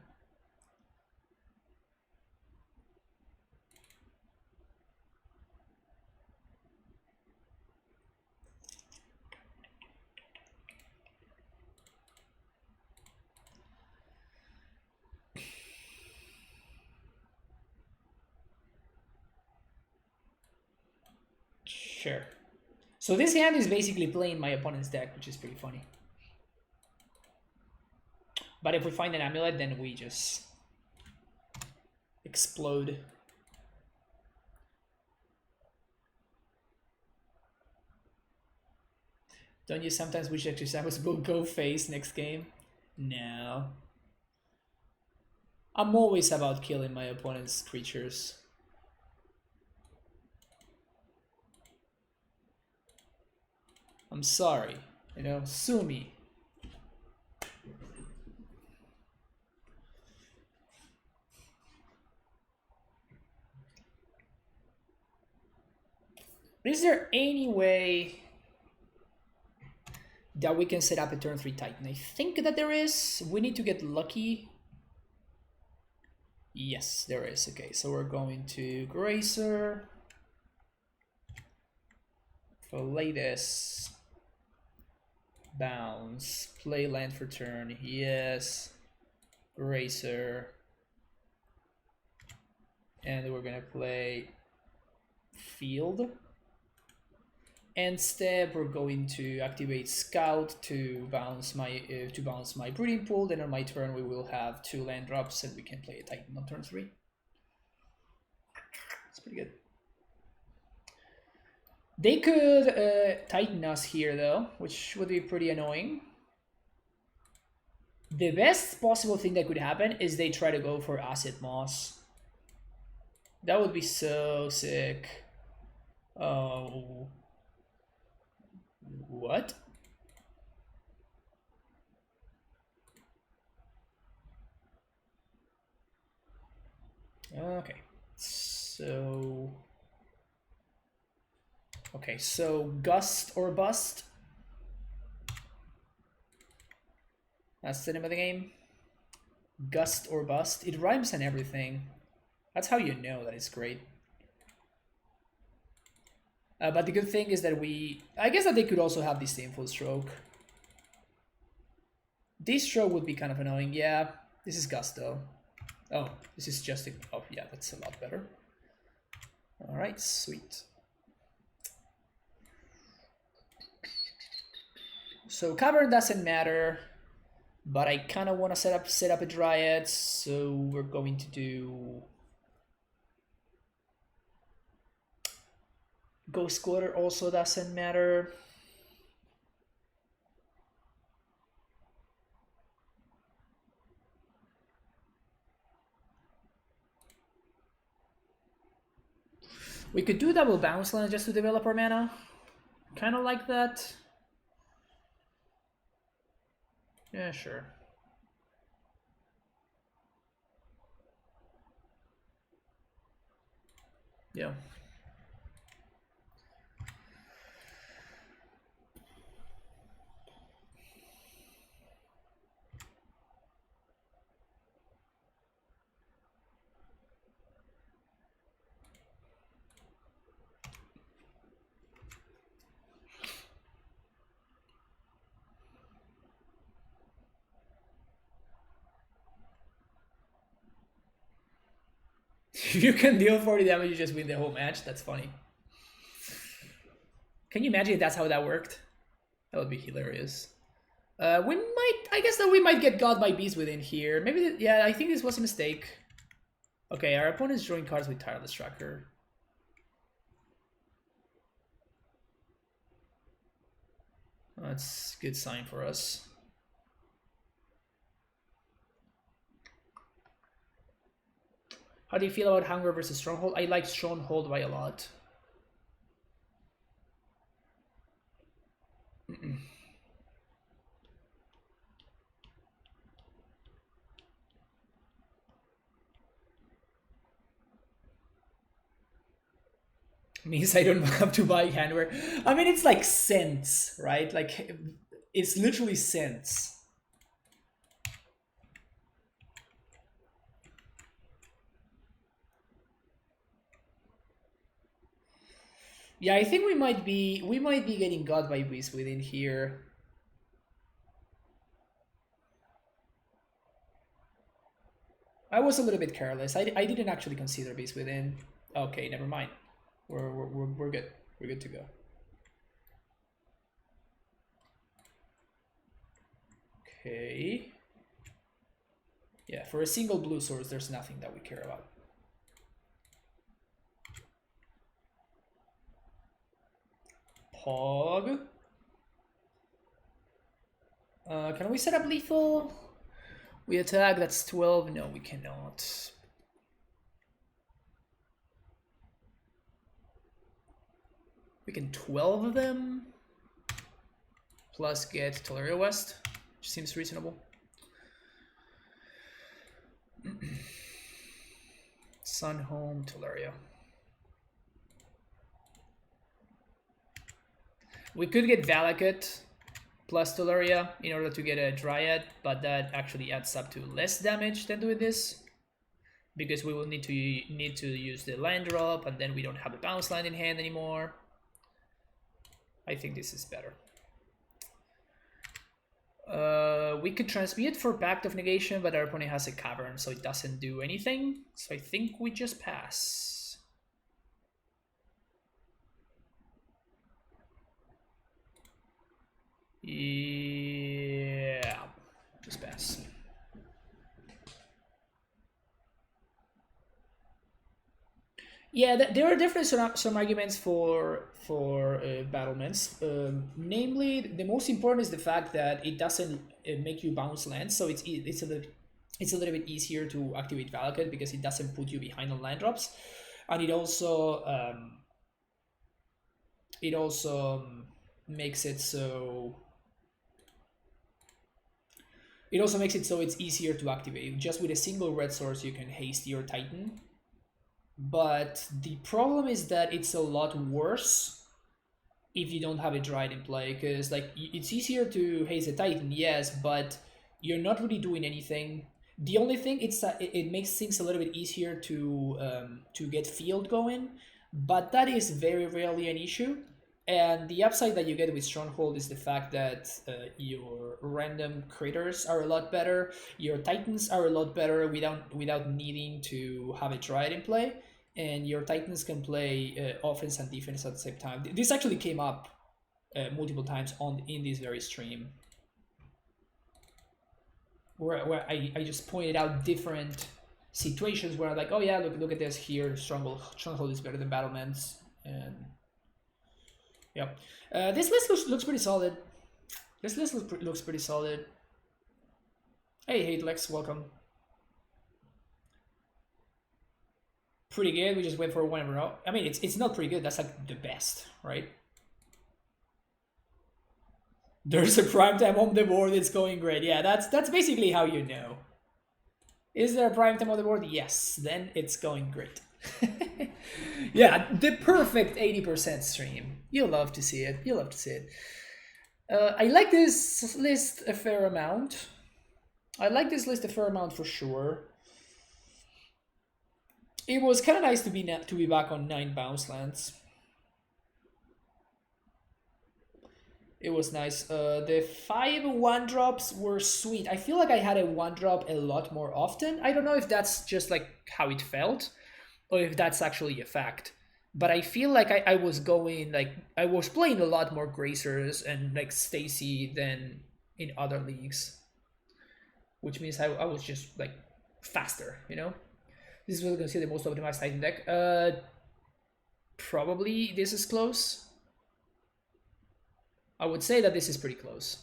Sure. So this hand is basically playing my opponent's deck, which is pretty funny. But if we find an amulet, then we just explode. Don't you sometimes wish that Samus will go face next game? No. I'm always about killing my opponent's creatures. I'm sorry, you know, sue me. Is there any way that we can set up a turn 3 Titan? I think that there is. We need to get lucky. Yes, there is. Okay, so we're going to Grazer. Play this. Bounce. Play land for turn. Yes. Grazer. And we're gonna play Field. End step, we're going to activate Scout to bounce my Breeding Pool. Then on my turn, we will have 2 land drops, and we can play a Titan on turn 3. It's pretty good. They could Titan us here though, which would be pretty annoying. The best possible thing that could happen is they try to go for Acid Moss. That would be so sick. Oh. What? Okay. So... Okay, so Gust or Bust. That's the name of the game. Gust or Bust. It rhymes and everything. That's how you know that it's great. But the good thing is that I guess that they could also have this Sinful Stroke. This stroke would be kind of annoying. Yeah, this is Gust though. Oh, this is just a... Oh, yeah, that's a lot better. Alright, sweet. So Cavern doesn't matter, but I kind of want to set up a Dryad, so we're going to do... Ghost Quarter also doesn't matter. We could do double bounce land just to develop our mana. Kind of like that. Yeah, sure. Yeah. If you can deal 40 damage, you just win the whole match. That's funny. Can you imagine if that's how that worked? That would be hilarious. I guess that we might get got by Beast Within here. Maybe, yeah, I think this was a mistake. Okay, our opponent's drawing cards with Tireless Tracker. That's a good sign for us. How do you feel about Hunger versus Stronghold? I like Stronghold by a lot. Means I don't have to buy handwear. I mean, it's like cents, right? Like, it's literally cents. Yeah, I think we might be getting got by Beast Within here. I was a little bit careless. I didn't actually consider Beast Within. Okay, never mind. We're good. We're good to go. Okay. Yeah, for a single blue source, there's nothing that we care about. Pog. Can we set up lethal? We attack, that's 12. No, we cannot. We can 12 of them. Plus get Tolaria West, which seems reasonable. Sun Home, Tolaria. We could get Valakut plus Tolaria in order to get a Dryad, but that actually adds up to less damage than doing this, because we will need to use the land drop, and then we don't have a bounce land in hand anymore. I think this is better. We could transmute for Pact of Negation, but our opponent has a Cavern, so it doesn't do anything. So I think we just pass. Yeah, just pass. Yeah, there are definitely some arguments for battlements. Namely, the most important is the fact that it doesn't make you bounce lands, so it's a little bit easier to activate Valakut because it doesn't put you behind on land drops, and it also makes it so. It also makes it so it's easier to activate. Just with a single red source, you can haste your Titan. But the problem is that it's a lot worse if you don't have a Dryad in play, because like it's easier to haste a Titan, yes, but you're not really doing anything. The only thing it makes things a little bit easier to get field going, but that is very rarely an issue. And the upside that you get with Stronghold is the fact that your random critters are a lot better, your Titans are a lot better without needing to have a Dryad in play, and your Titans can play offense and defense at the same time. This actually came up multiple times in this very stream, where I just pointed out different situations where I'm like, oh yeah, look at this here, Stronghold is better than Battlements, and yep. This list looks pretty solid. This list looks pretty solid. Hey, Lex, welcome. Pretty good. We just went for one in a row. I mean, it's not pretty good. That's like the best, right? There's a prime time on the board. It's going great. Yeah, that's basically how you know. Is there a prime time on the board? Yes. Then it's going great. Yeah, the perfect 80% stream. You'll love to see it. You'll love to see it. I like this list a fair amount. I like this list a fair amount for sure. It was kind of nice to be back on 9 bounce lands. It was nice. The 5 1-drops were sweet. I feel like I had a 1-drop a lot more often. I don't know if that's just like how it felt, or if that's actually a fact. But I feel like I was going, like, I was playing a lot more Gracers and like Stacy than in other leagues. Which means I was just like faster, you know? This is what we're gonna see the most optimized Titan deck. Probably this is close. I would say that this is pretty close.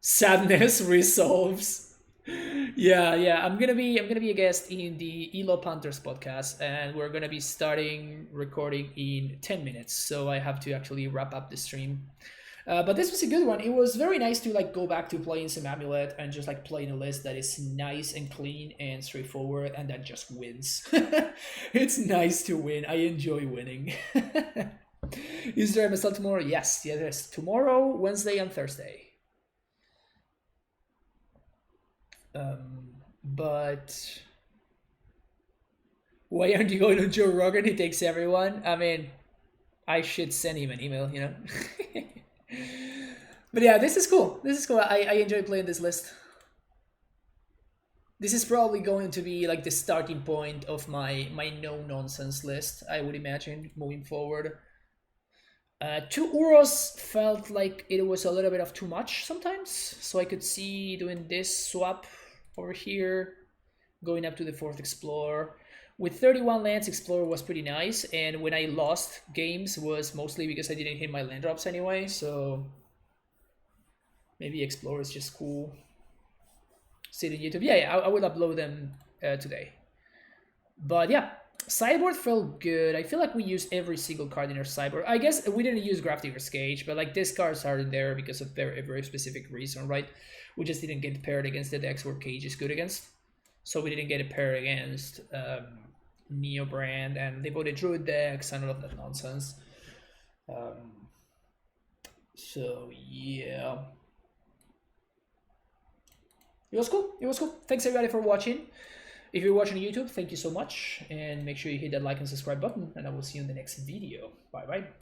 Sadness resolves. Yeah. I'm gonna be a guest in the Elo Panthers podcast, and we're gonna be starting recording in 10 minutes. So I have to actually wrap up the stream. But this was a good one. It was very nice to like go back to playing some Amulet and just like playing a list that is nice and clean and straightforward and that just wins. It's nice to win. I enjoy winning. Is there a MSL tomorrow? Yes, there's tomorrow, Wednesday, and Thursday. But why aren't you going to Joe Rogan? He takes everyone. I mean, I should send him an email, you know. But yeah, this is cool. I enjoy playing this list. This is probably going to be like the starting point of my no-nonsense list, I would imagine, moving forward. 2 Uros felt like it was a little bit of too much sometimes, so I could see doing this swap over here, going up to the 4th Explorer. With 31 lands, Explorer was pretty nice, and when I lost games was mostly because I didn't hit my land drops anyway, so maybe Explorer is just cool. See it on YouTube. Yeah, I will upload them today. But yeah, sideboard felt good. I feel like we used every single card in our sideboard. I guess we didn't use Grafdigger's Cage, but like these cards are there because of a very specific reason, right? We just didn't get paired against the decks where Cage is good against. So we didn't get a pair against Neobrand and devoted Druid decks and all of that nonsense. So yeah. It was cool. Thanks everybody for watching. If you're watching on YouTube, thank you so much. And make sure you hit that like and subscribe button. And I will see you in the next video. Bye bye.